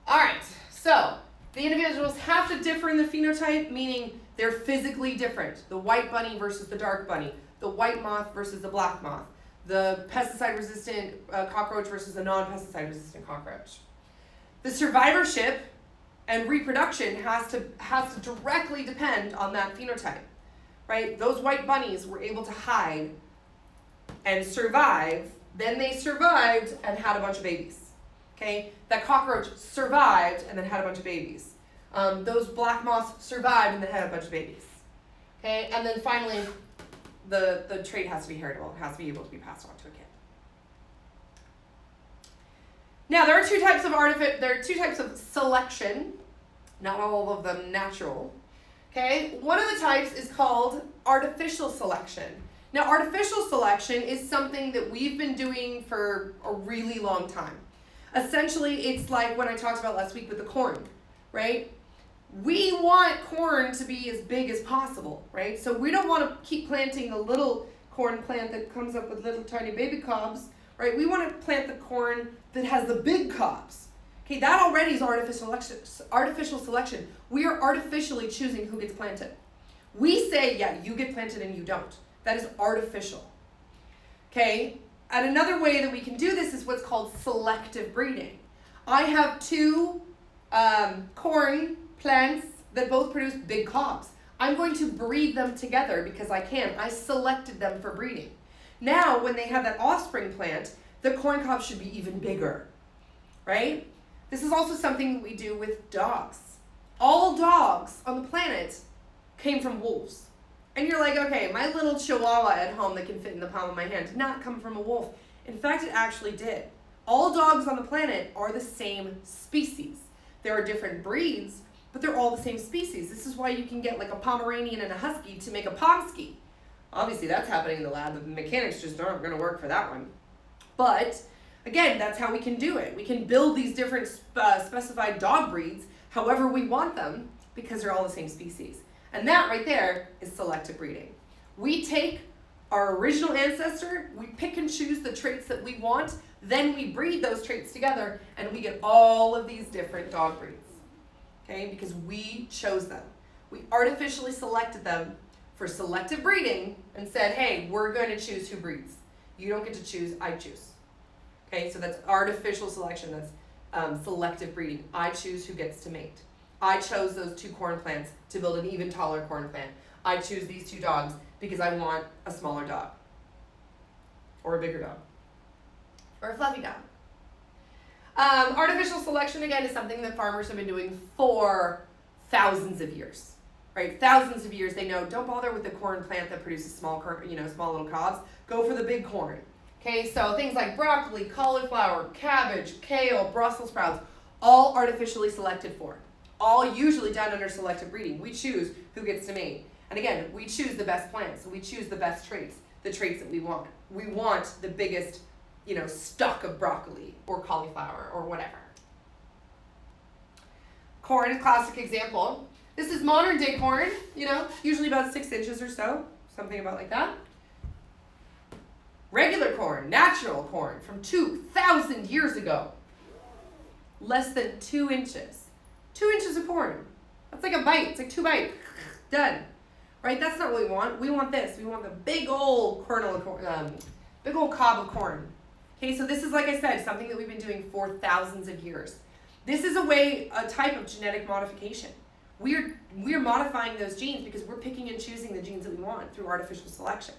All right, so the individuals have to differ in the phenotype, meaning they're physically different. The white bunny versus the dark bunny. The white moth versus the black moth. The pesticide-resistant cockroach versus the non-pesticide-resistant cockroach. The survivorship and reproduction has to directly depend on that phenotype, right? Those white bunnies were able to hide and survive. Then they survived and had a bunch of babies. Okay, that cockroach survived and then had a bunch of babies. Those black moths survived and then had a bunch of babies. Okay, and then finally, the trait has to be heritable. It has to be able to be passed on to a kid. Now there are two types of selection, not all of them natural. Okay, one of the types is called artificial selection. Now artificial selection is something that we've been doing for a really long time. Essentially, it's like when I talked about last week with the corn, right? We want corn to be as big as possible, right? So we don't want to keep planting the little corn plant that comes up with little tiny baby cobs, right? We want to plant the corn that has the big cobs. Okay, that already is artificial selection. We are artificially choosing who gets planted. We say, yeah, you get planted and you don't. That is artificial. Okay, and another way that we can do this is what's called selective breeding. I have two corn plants that both produce big cobs. I'm going to breed them together because I can. I selected them for breeding. Now, when they have that offspring plant, the corn cob should be even bigger, right? This is also something we do with dogs. All dogs on the planet came from wolves. And you're like, okay, my little chihuahua at home that can fit in the palm of my hand did not come from a wolf. In fact, it actually did. All dogs on the planet are the same species. There are different breeds, but they're all the same species. This is why you can get like a Pomeranian and a Husky to make a Pomsky. Obviously, that's happening in the lab. The mechanics just aren't going to work for that one. But again, that's how we can do it. We can build these different specified dog breeds however we want them because they're all the same species. And that right there is selective breeding. We take our original ancestor, we pick and choose the traits that we want, then we breed those traits together, and we get all of these different dog breeds. Okay, because we chose them. We artificially selected them for selective breeding and said, hey, we're going to choose who breeds. You don't get to choose, I choose. Okay, so that's artificial selection, that's selective breeding. I choose who gets to mate. I chose those two corn plants to build an even taller corn plant. I choose these two dogs because I want a smaller dog. Or a bigger dog. Or a fluffy dog. Artificial selection, again, is something that farmers have been doing for thousands of years. Right? Thousands of years, they know, don't bother with the corn plant that produces small little cobs. Go for the big corn. Okay, so things like broccoli, cauliflower, cabbage, kale, Brussels sprouts, all artificially selected for. All usually done under selective breeding. We choose who gets to mate. And again, we choose the best plants. So we choose the best traits, the traits that we want. We want the biggest, stalk of broccoli or cauliflower or whatever. Corn is a classic example. This is modern day corn, usually about 6 inches or so, something about like that. Regular corn, natural corn from 2,000 years ago. Less than 2 inches. 2 inches of corn. That's like a bite. It's like 2 bites. Done. Right? That's not what we want. We want this. We want the big old kernel of corn, big old cob of corn. Okay, so this is, like I said, something that we've been doing for thousands of years. This is a type of genetic modification. We're modifying those genes because we're picking and choosing the genes that we want through artificial selection.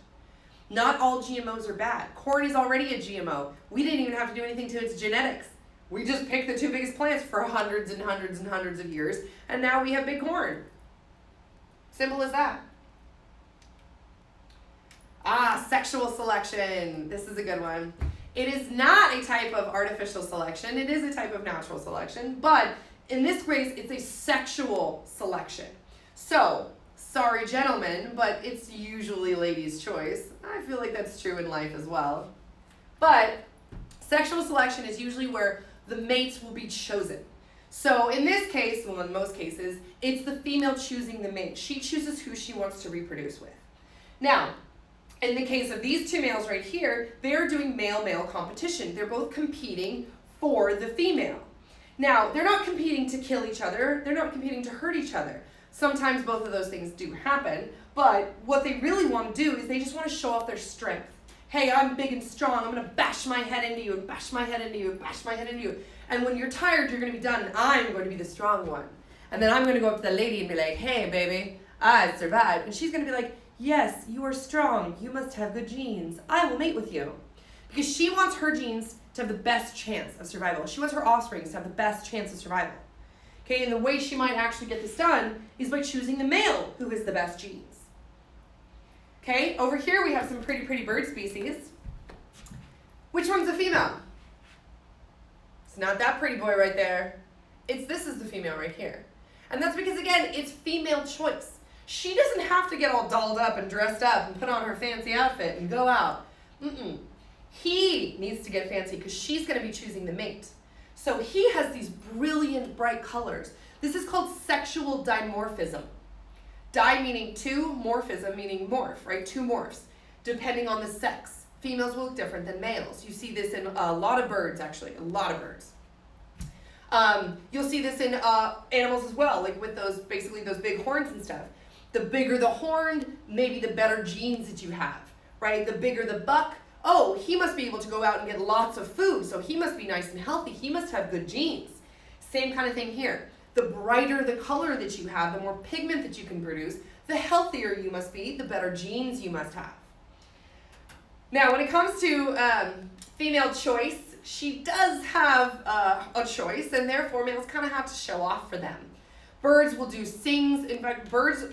Not all GMOs are bad. Corn is already a GMO. We didn't even have to do anything to its genetics. We just picked the 2 biggest plants for hundreds and hundreds and hundreds of years, and now we have big corn. Simple as that. Sexual selection. This is a good one. It is not a type of artificial selection. It is a type of natural selection, but in this case, it's a sexual selection. So, sorry gentlemen, but it's usually ladies' choice. I feel like that's true in life as well. But sexual selection is usually where the mates will be chosen. So in this case, well, in most cases, it's the female choosing the mate. She chooses who she wants to reproduce with. Now, in the case of these two males right here, they're doing male-male competition. They're both competing for the female. Now, they're not competing to kill each other. They're not competing to hurt each other. Sometimes both of those things do happen, but what they really want to do is they just want to show off their strength. Hey, I'm big and strong. I'm going to bash my head into you and bash my head into you and bash my head into you. And when you're tired, you're going to be done, and I'm going to be the strong one. And then I'm going to go up to the lady and be like, hey, baby, I survived. And she's going to be like, yes, you are strong. You must have good genes. I will mate with you. Because she wants her genes to have the best chance of survival. She wants her offspring to have the best chance of survival. Okay, and the way she might actually get this done is by choosing the male who has the best genes. Okay, over here we have some pretty bird species. Which one's the female? It's not that pretty boy right there. This is the female right here. And that's because, again, it's female choice. She doesn't have to get all dolled up and dressed up and put on her fancy outfit and go out. He needs to get fancy because she's going to be choosing the mate. So he has these brilliant, bright colors. This is called sexual dimorphism. Di meaning two, morphism meaning morph, right? Two morphs, depending on the sex. Females will look different than males. You see this in a lot of birds, actually, a lot of birds. You'll see this in animals as well, like with those big horns and stuff. The bigger the horn, maybe the better genes that you have, right? The bigger the buck, oh, he must be able to go out and get lots of food, so he must be nice and healthy, he must have good genes. Same kind of thing here. The brighter the color that you have, the more pigment that you can produce, the healthier you must be, the better genes you must have. Now, when it comes to female choice, she does have a choice, and therefore males kind of have to show off for them. Birds will do sings. In fact, birds,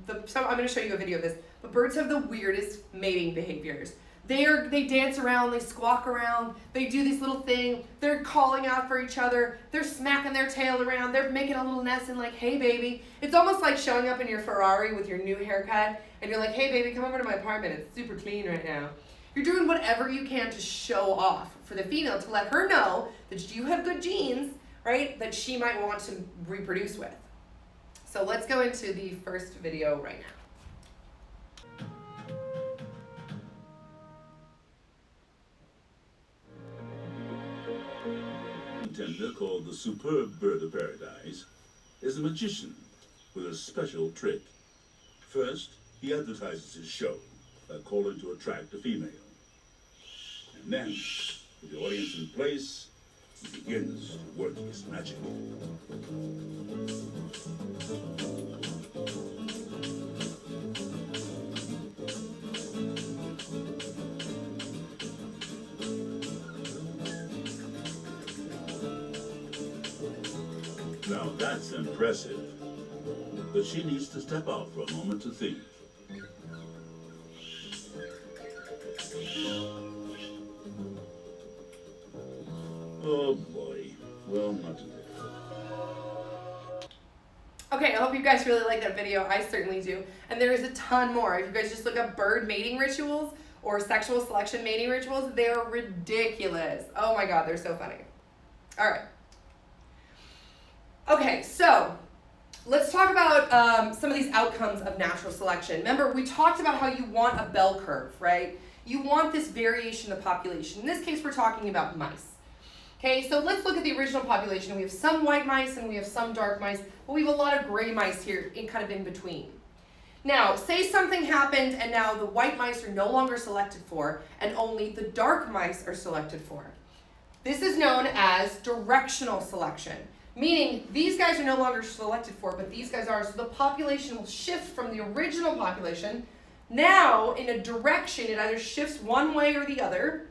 I'm going to show you a video of this, but birds have the weirdest mating behaviors. They dance around, they squawk around, they do this little thing, they're calling out for each other, they're smacking their tail around, they're making a little nest and like, hey baby. It's almost like showing up in your Ferrari with your new haircut, and you're like, hey baby, come over to my apartment, it's super clean right now. You're doing whatever you can to show off for the female, to let her know that you have good genes, right, that she might want to reproduce with. So let's go into the first video right now. Contender called the superb bird of paradise is a magician with a special trick. First, he advertises his show by calling to attract a female. And then, with the audience in place, he begins to work his magic. Now that's impressive, but she needs to step out for a moment to think. Oh boy, well, not today. Okay, I hope you guys really like that video. I certainly do. And there is a ton more. If you guys just look up bird mating rituals or sexual selection mating rituals, they are ridiculous. Oh my God, they're so funny. All right. Okay, so let's talk about some of these outcomes of natural selection. Remember, we talked about how you want a bell curve, right? You want this variation in the population. In this case, we're talking about mice. Okay, so let's look at the original population. We have some white mice and we have some dark mice, but we have a lot of gray mice here kind of in between. Now, say something happened and now the white mice are no longer selected for and only the dark mice are selected for. This is known as directional selection. Meaning these guys are no longer selected for, but these guys are, so the population will shift from the original population. Now, in a direction, it either shifts one way or the other,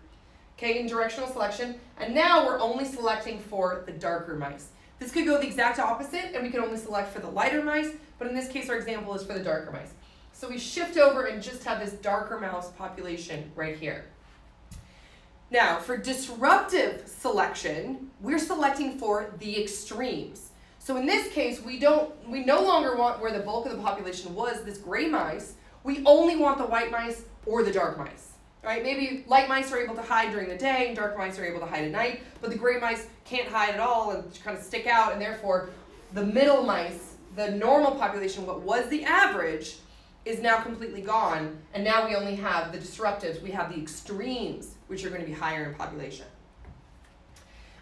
okay, in directional selection, and now we're only selecting for the darker mice. This could go the exact opposite, and we can only select for the lighter mice, but in this case, our example is for the darker mice. So we shift over and just have this darker mouse population right here. Now, for disruptive selection, we're selecting for the extremes. So in this case, we no longer want where the bulk of the population was, this gray mice. We only want the white mice or the dark mice, right? Maybe light mice are able to hide during the day and dark mice are able to hide at night, but the gray mice can't hide at all and kind of stick out, and therefore the middle mice, the normal population, what was the average, is now completely gone, and now we only have the disruptives. We have the extremes, which are going to be higher in population.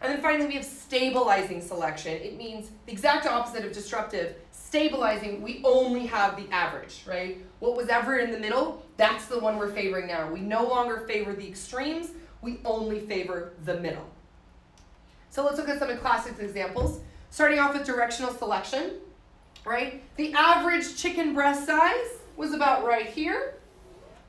And then finally, we have stabilizing selection. It means the exact opposite of disruptive. Stabilizing, we only have the average, right? What was ever in the middle, that's the one we're favoring now. We no longer favor the extremes, we only favor the middle. So let's look at some classic examples. Starting off with directional selection, right? The average chicken breast size was about right here,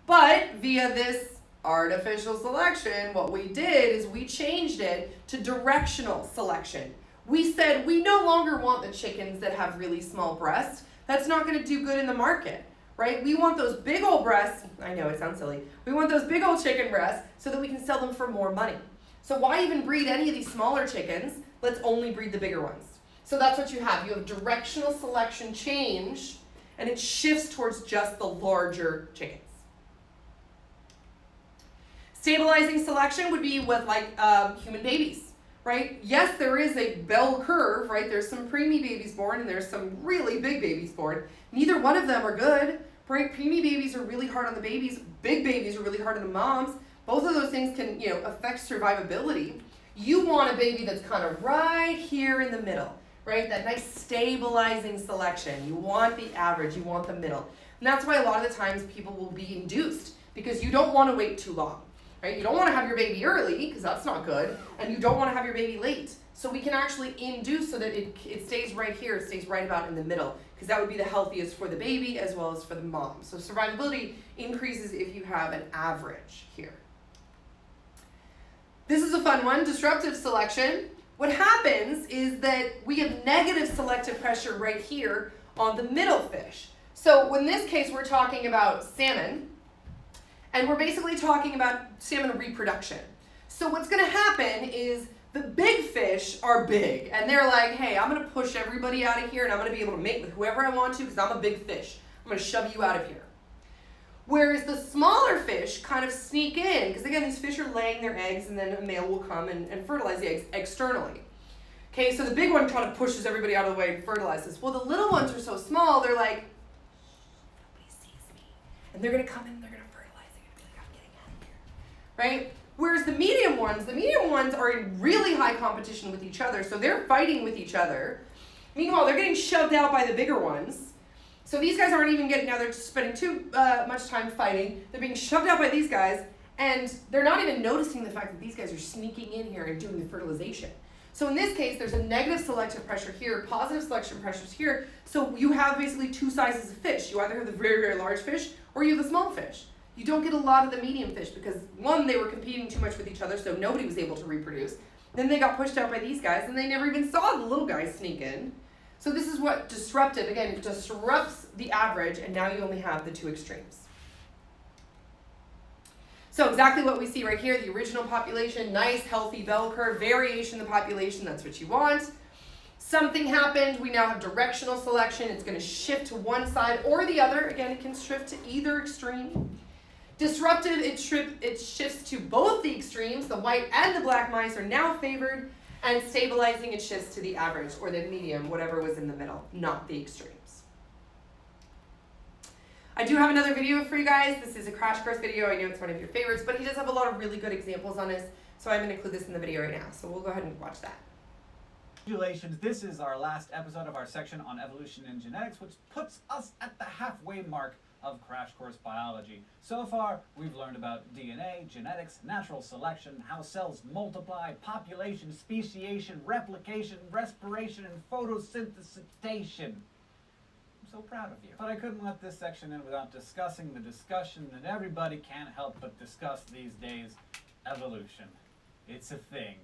but via this artificial selection, what we did is we changed it to directional selection. We said we no longer want the chickens that have really small breasts. That's not going to do good in the market, right? We want those big old breasts. I know it sounds silly. We want those big old chicken breasts so that we can sell them for more money. So why even breed any of these smaller chickens? Let's only breed the bigger ones. So that's what you have. You have directional selection change, and it shifts towards just the larger chickens. Stabilizing selection would be with human babies, right? Yes, there is a bell curve, right? There's some preemie babies born and there's some really big babies born. Neither one of them are good, right? Preemie babies are really hard on the babies. Big babies are really hard on the moms. Both of those things can, affect survivability. You want a baby that's kind of right here in the middle, right? That nice stabilizing selection. You want the average, you want the middle. And that's why a lot of the times people will be induced because you don't want to wait too long. right? You don't want to have your baby early because that's not good, and you don't want to have your baby late. So we can actually induce so that it stays right here, it stays right about in the middle, because that would be the healthiest for the baby as well as for the mom. So survivability increases if you have an average here. This is a fun one, disruptive selection. What happens is that we have negative selective pressure right here on the middle fish. So in this case, we're talking about salmon, and we're basically talking about salmon reproduction. So what's going to happen is the big fish are big, and they're like, hey, I'm going to push everybody out of here, and I'm going to be able to mate with whoever I want to because I'm a big fish. I'm going to shove you out of here. Whereas the smaller fish kind of sneak in, because again, these fish are laying their eggs, and then a male will come and fertilize the eggs externally. Okay, so the big one kind of pushes everybody out of the way and fertilizes. Well, the little ones are so small, they're like, nobody sees me. And they're going to come in and they're going to fertilize. They're going to be like, I'm getting out of here. Right? Whereas the medium ones are in really high competition with each other, so they're fighting with each other. Meanwhile, they're getting shoved out by the bigger ones. So these guys aren't even now they're spending too much time fighting. They're being shoved out by these guys, and they're not even noticing the fact that these guys are sneaking in here and doing the fertilization. So in this case, there's a negative selective pressure here, positive selection pressures here. So you have basically two sizes of fish. You either have the very, very large fish or you have the small fish. You don't get a lot of the medium fish because, one, they were competing too much with each other, so nobody was able to reproduce. Then they got pushed out by these guys, and they never even saw the little guys sneak in. So this is what disruptive, again, it disrupts the average, and now you only have the two extremes. So exactly what we see right here, the original population, nice, healthy bell curve, variation in the population, that's what you want. Something happened, we now have directional selection. It's going to shift to one side or the other. Again, it can shift to either extreme. Disruptive, it shifts to both the extremes. The white and the black mice are now favored. And stabilizing, it shifts to the average or the medium, whatever was in the middle, not the extremes. I do have another video for you guys. This is a crash course video. I know it's one of your favorites, but he does have a lot of really good examples on this, so I'm going to include this in the video right now. So we'll go ahead and watch that. Congratulations, this is our last episode of our section on evolution and genetics, which puts us at the halfway mark of Crash Course Biology. So far, we've learned about DNA, genetics, natural selection, how cells multiply, population, speciation, replication, respiration, and photosynthesization. I'm so proud of you. But I couldn't let this section in without discussing the discussion that everybody can't help but discuss these days, evolution. It's a thing.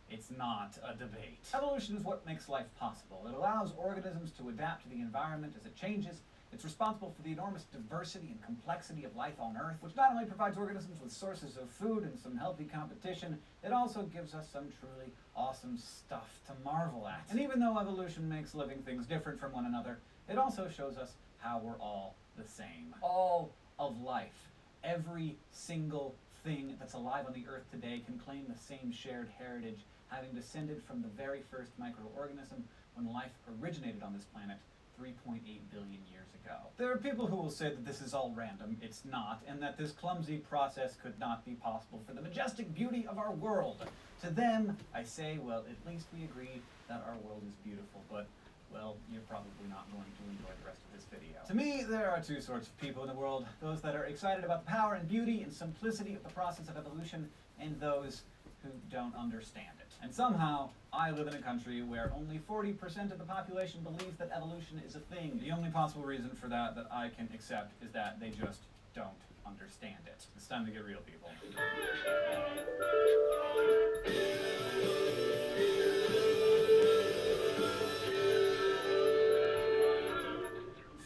It's not a debate. Evolution is what makes life possible. It allows organisms to adapt to the environment as it changes. It's responsible for the enormous diversity and complexity of life on Earth, which not only provides organisms with sources of food and some healthy competition, it also gives us some truly awesome stuff to marvel at. And even though evolution makes living things different from one another, it also shows us how we're all the same. All of life, every single thing that's alive on the Earth today can claim the same shared heritage, having descended from the very first microorganism when life originated on this planet 3.8 billion years ago. There are people who will say that this is all random. It's not, and that this clumsy process could not be possible for the majestic beauty of our world. To them, I say, well, at least we agree that our world is beautiful, but, well, you're probably not going to enjoy the rest of this video. To me, there are two sorts of people in the world: those that are excited about the power and beauty and simplicity of the process of evolution, and those who don't understand it. And somehow, I live in a country where only 40% of the population believes that evolution is a thing. The only possible reason for that I can accept is that they just don't understand it. It's time to get real, people.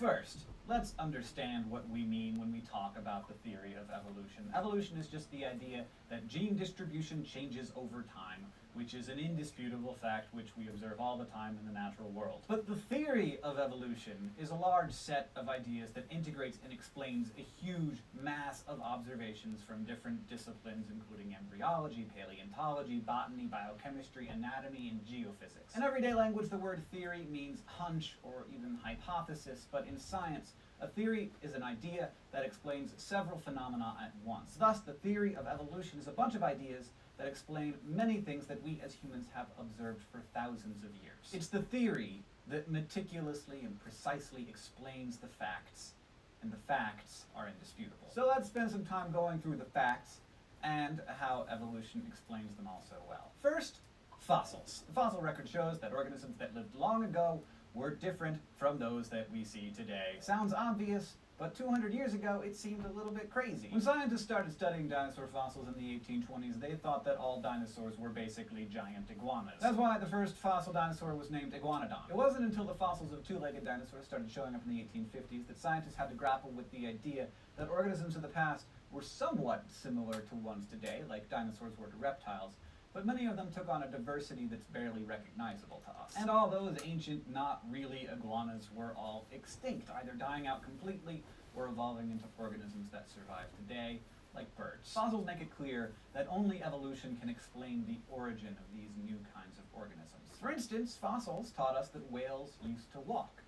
First, let's understand what we mean when we talk about the theory of evolution. Evolution is just the idea that gene distribution changes over time, which is an indisputable fact which we observe all the time in the natural world. But the theory of evolution is a large set of ideas that integrates and explains a huge mass of observations from different disciplines, including embryology, paleontology, botany, biochemistry, anatomy, and geophysics. In everyday language, the word theory means hunch or even hypothesis, but in science, a theory is an idea that explains several phenomena at once. Thus, the theory of evolution is a bunch of ideas that explain many things that we as humans have observed for thousands of years. It's the theory that meticulously and precisely explains the facts, and the facts are indisputable. So let's spend some time going through the facts and how evolution explains them all so well. First, fossils. The fossil record shows that organisms that lived long ago were different from those that we see today. Sounds obvious, but 200 years ago it seemed a little bit crazy. When scientists started studying dinosaur fossils in the 1820s, they thought that all dinosaurs were basically giant iguanas. That's why the first fossil dinosaur was named Iguanodon. It wasn't until the fossils of two-legged dinosaurs started showing up in the 1850s that scientists had to grapple with the idea that organisms of the past were somewhat similar to ones today, like dinosaurs were to reptiles, but many of them took on a diversity that's barely recognizable to us. And all those ancient, not really iguanas were all extinct, either dying out completely or evolving into organisms that survive today, like birds. Fossils make it clear that only evolution can explain the origin of these new kinds of organisms. For instance, fossils taught us that whales used to walk.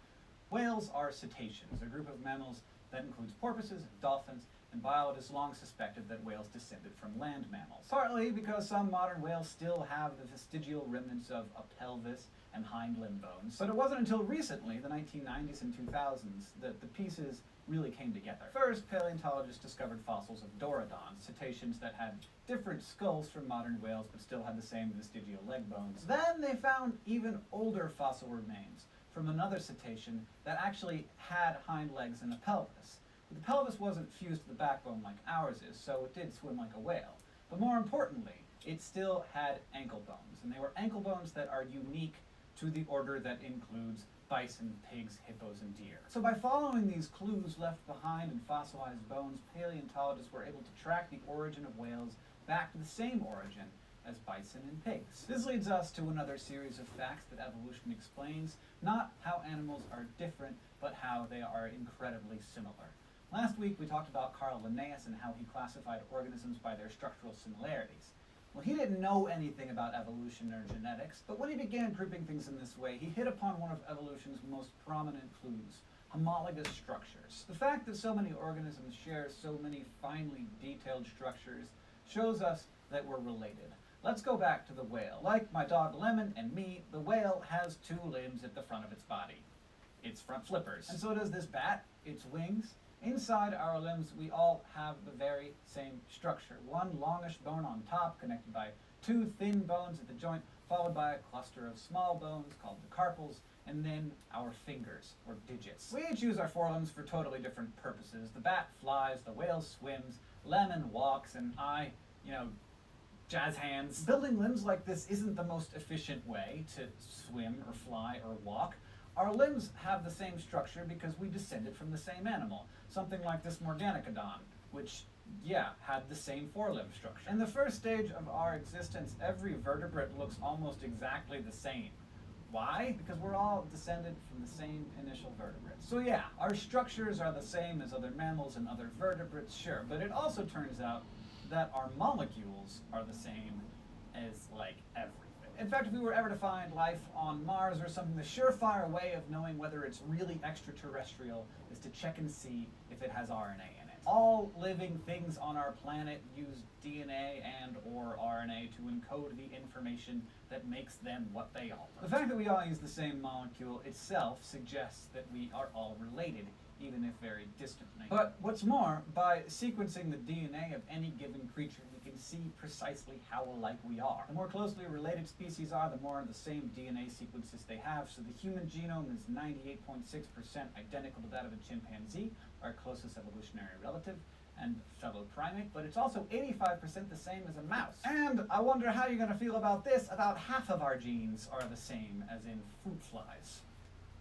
Whales are cetaceans, a group of mammals that includes porpoises, dolphins, and biologists long suspected that whales descended from land mammals. Partly because some modern whales still have the vestigial remnants of a pelvis and hind limb bones. But it wasn't until recently, the 1990s and 2000s, that the pieces really came together. First, paleontologists discovered fossils of Dorodons, cetaceans that had different skulls from modern whales but still had the same vestigial leg bones. Then they found even older fossil remains from another cetacean that actually had hind legs and a pelvis. But the pelvis wasn't fused to the backbone like ours is, so it did swim like a whale. But more importantly, it still had ankle bones, and they were ankle bones that are unique to the order that includes bison, pigs, hippos, and deer. So by following these clues left behind in fossilized bones, paleontologists were able to track the origin of whales back to the same origin as bison and pigs. This leads us to another series of facts that evolution explains, not how animals are different, but how they are incredibly similar. Last week we talked about Carl Linnaeus and how he classified organisms by their structural similarities. Well, he didn't know anything about evolution or genetics, but when he began grouping things in this way, he hit upon one of evolution's most prominent clues: homologous structures. The fact that so many organisms share so many finely detailed structures shows us that we're related. Let's go back to the whale. Like my dog Lemon and me, the whale has two limbs at the front of its body. Its front flippers. And so does this bat, its wings. Inside our limbs, we all have the very same structure. One longish bone on top, connected by two thin bones at the joint, followed by a cluster of small bones called the carpals, and then our fingers, or digits. We each use our forelimbs for totally different purposes. The bat flies, the whale swims, Lemon walks, and I, jazz hands. Building limbs like this isn't the most efficient way to swim or fly or walk. Our limbs have the same structure because we descended from the same animal, something like this Morganicodon, which, had the same forelimb structure. In the first stage of our existence, every vertebrate looks almost exactly the same. Why? Because we're all descended from the same initial vertebrates. So our structures are the same as other mammals and other vertebrates, sure, but it also turns out that our molecules are the same as, everything. In fact, if we were ever to find life on Mars or something, the surefire way of knowing whether it's really extraterrestrial is to check and see if it has RNA in it. All living things on our planet use DNA and or RNA to encode the information that makes them what they are. The fact that we all use the same molecule itself suggests that we are all related, even if very distantly. But what's more, by sequencing the DNA of any given creature, we can see precisely how alike we are. The more closely related species are, the more of the same DNA sequences they have, so the human genome is 98.6% identical to that of a chimpanzee, our closest evolutionary relative and fellow primate, but it's also 85% the same as a mouse. And I wonder how you're going to feel about this. About half of our genes are the same as in fruit flies,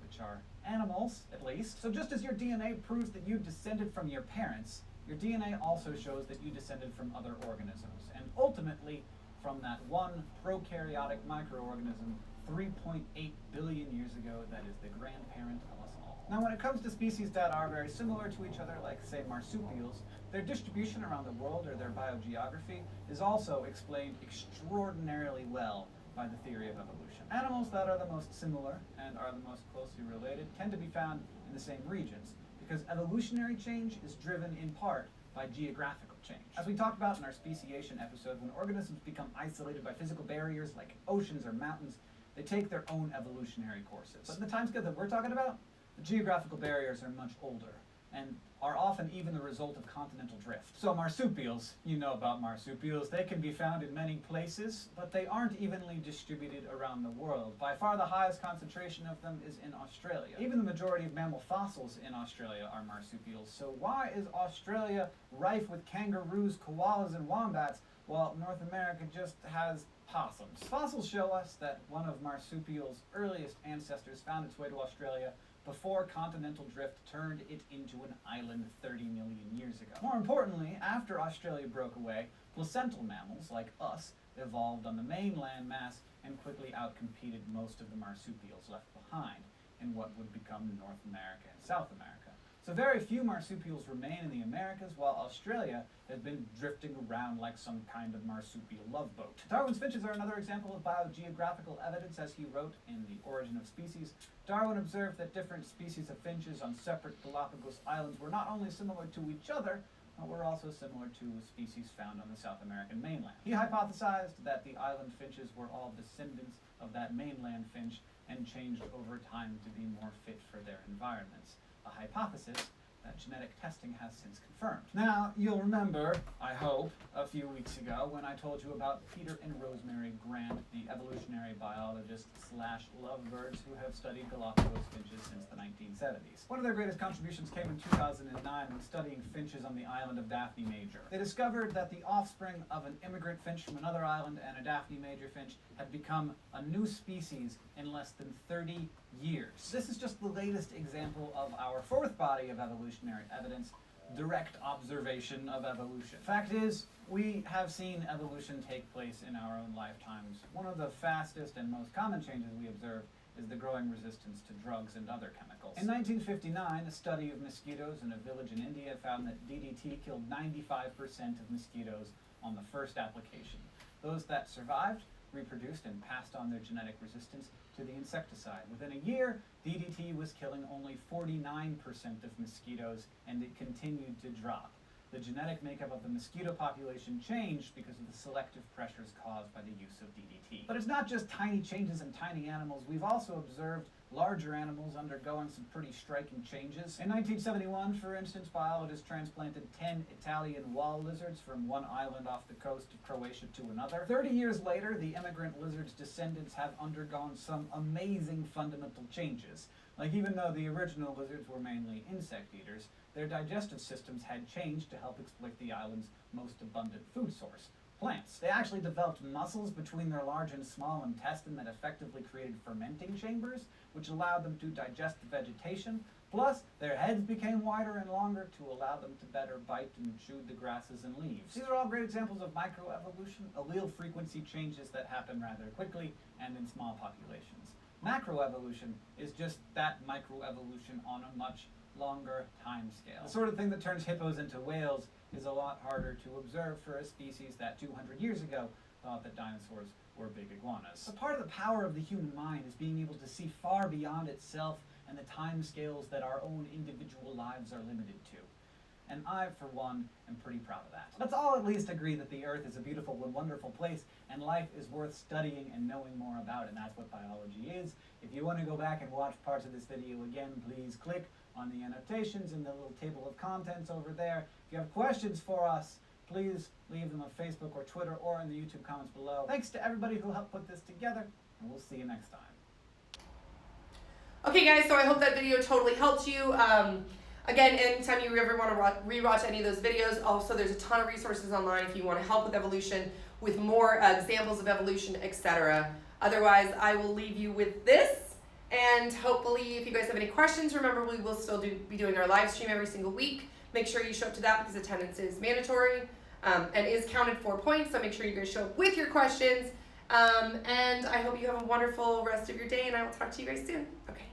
which are animals, at least. So just as your DNA proves that you descended from your parents, your DNA also shows that you descended from other organisms, and ultimately from that one prokaryotic microorganism 3.8 billion years ago that is the grandparent of us all. Now when it comes to species that are very similar to each other, like say marsupials, their distribution around the world or their biogeography is also explained extraordinarily well by the theory of evolution. Animals that are the most similar and are the most closely related tend to be found in the same regions, because evolutionary change is driven in part by geographical change. As we talked about in our speciation episode, when organisms become isolated by physical barriers like oceans or mountains, they take their own evolutionary courses. But in the timescale that we're talking about, the geographical barriers are much older, and are often even the result of continental drift. So marsupials, you know about marsupials, they can be found in many places, but they aren't evenly distributed around the world. By far the highest concentration of them is in Australia. Even the majority of mammal fossils in Australia are marsupials. So why is Australia rife with kangaroos, koalas, and wombats, while North America just has possums? Fossils show us that one of marsupials' earliest ancestors found its way to Australia before continental drift turned it into an island 30 million years ago. More importantly, after Australia broke away, placental mammals, like us, evolved on the mainland mass and quickly outcompeted most of the marsupials left behind in what would become North America and South America. So very few marsupials remain in the Americas, while Australia has been drifting around like some kind of marsupial love boat. Darwin's finches are another example of biogeographical evidence. As he wrote in The Origin of Species, Darwin observed that different species of finches on separate Galapagos islands were not only similar to each other, but were also similar to species found on the South American mainland. He hypothesized that the island finches were all descendants of that mainland finch and changed over time to be more fit for their environments, a hypothesis that genetic testing has since confirmed. Now, you'll remember, I hope, a few weeks ago when I told you about Peter and Rosemary Grant, the evolutionary biologists / lovebirds who have studied Galapagos finches since the 1970s. One of their greatest contributions came in 2009 when studying finches on the island of Daphne Major. They discovered that the offspring of an immigrant finch from another island and a Daphne Major finch had become a new species in less than 30 years. This is just the latest example of our fourth body of evolutionary evidence, direct observation of evolution. Fact is, we have seen evolution take place in our own lifetimes. One of the fastest and most common changes we observe is the growing resistance to drugs and other chemicals. In 1959, a study of mosquitoes in a village in India found that DDT killed 95% of mosquitoes on the first application. Those that survived reproduced and passed on their genetic resistance to the insecticide. Within a year, DDT was killing only 49% of mosquitoes, and it continued to drop. The genetic makeup of the mosquito population changed because of the selective pressures caused by the use of DDT. But it's not just tiny changes in tiny animals. We've also observed larger animals undergoing some pretty striking changes. In 1971, for instance, biologists transplanted 10 Italian wall lizards from one island off the coast of Croatia to another. 30 years later, the immigrant lizards' descendants have undergone some amazing fundamental changes. Like, even though the original lizards were mainly insect eaters, their digestive systems had changed to help exploit the island's most abundant food source, plants. They actually developed muscles between their large and small intestine that effectively created fermenting chambers, which allowed them to digest the vegetation. Plus, their heads became wider and longer to allow them to better bite and chew the grasses and leaves. These are all great examples of microevolution, allele frequency changes that happen rather quickly and in small populations. Macroevolution is just that microevolution on a much longer time scale. The sort of thing that turns hippos into whales is a lot harder to observe for a species that 200 years ago thought that dinosaurs were big iguanas. A part of the power of the human mind is being able to see far beyond itself and the time scales that our own individual lives are limited to. And I, for one, am pretty proud of that. Let's all at least agree that the Earth is a beautiful and wonderful place, and life is worth studying and knowing more about, and that's what biology is. If you want to go back and watch parts of this video again, please click on the annotations in the little table of contents over there. If you have questions for us, please leave them on Facebook or Twitter or in the YouTube comments below. Thanks to everybody who helped put this together, and we'll see you next time. Okay guys, so I hope that video totally helped you. Again, anytime you ever want to rewatch any of those videos, also there's a ton of resources online if you want to help with evolution, with more examples of evolution, etc. Otherwise, I will leave you with this. And hopefully, if you guys have any questions, remember we will still be doing our live stream every single week. Make sure you show up to that because attendance is mandatory and is counted for points. So make sure you guys show up with your questions. And I hope you have a wonderful rest of your day, and I will talk to you guys soon. Okay.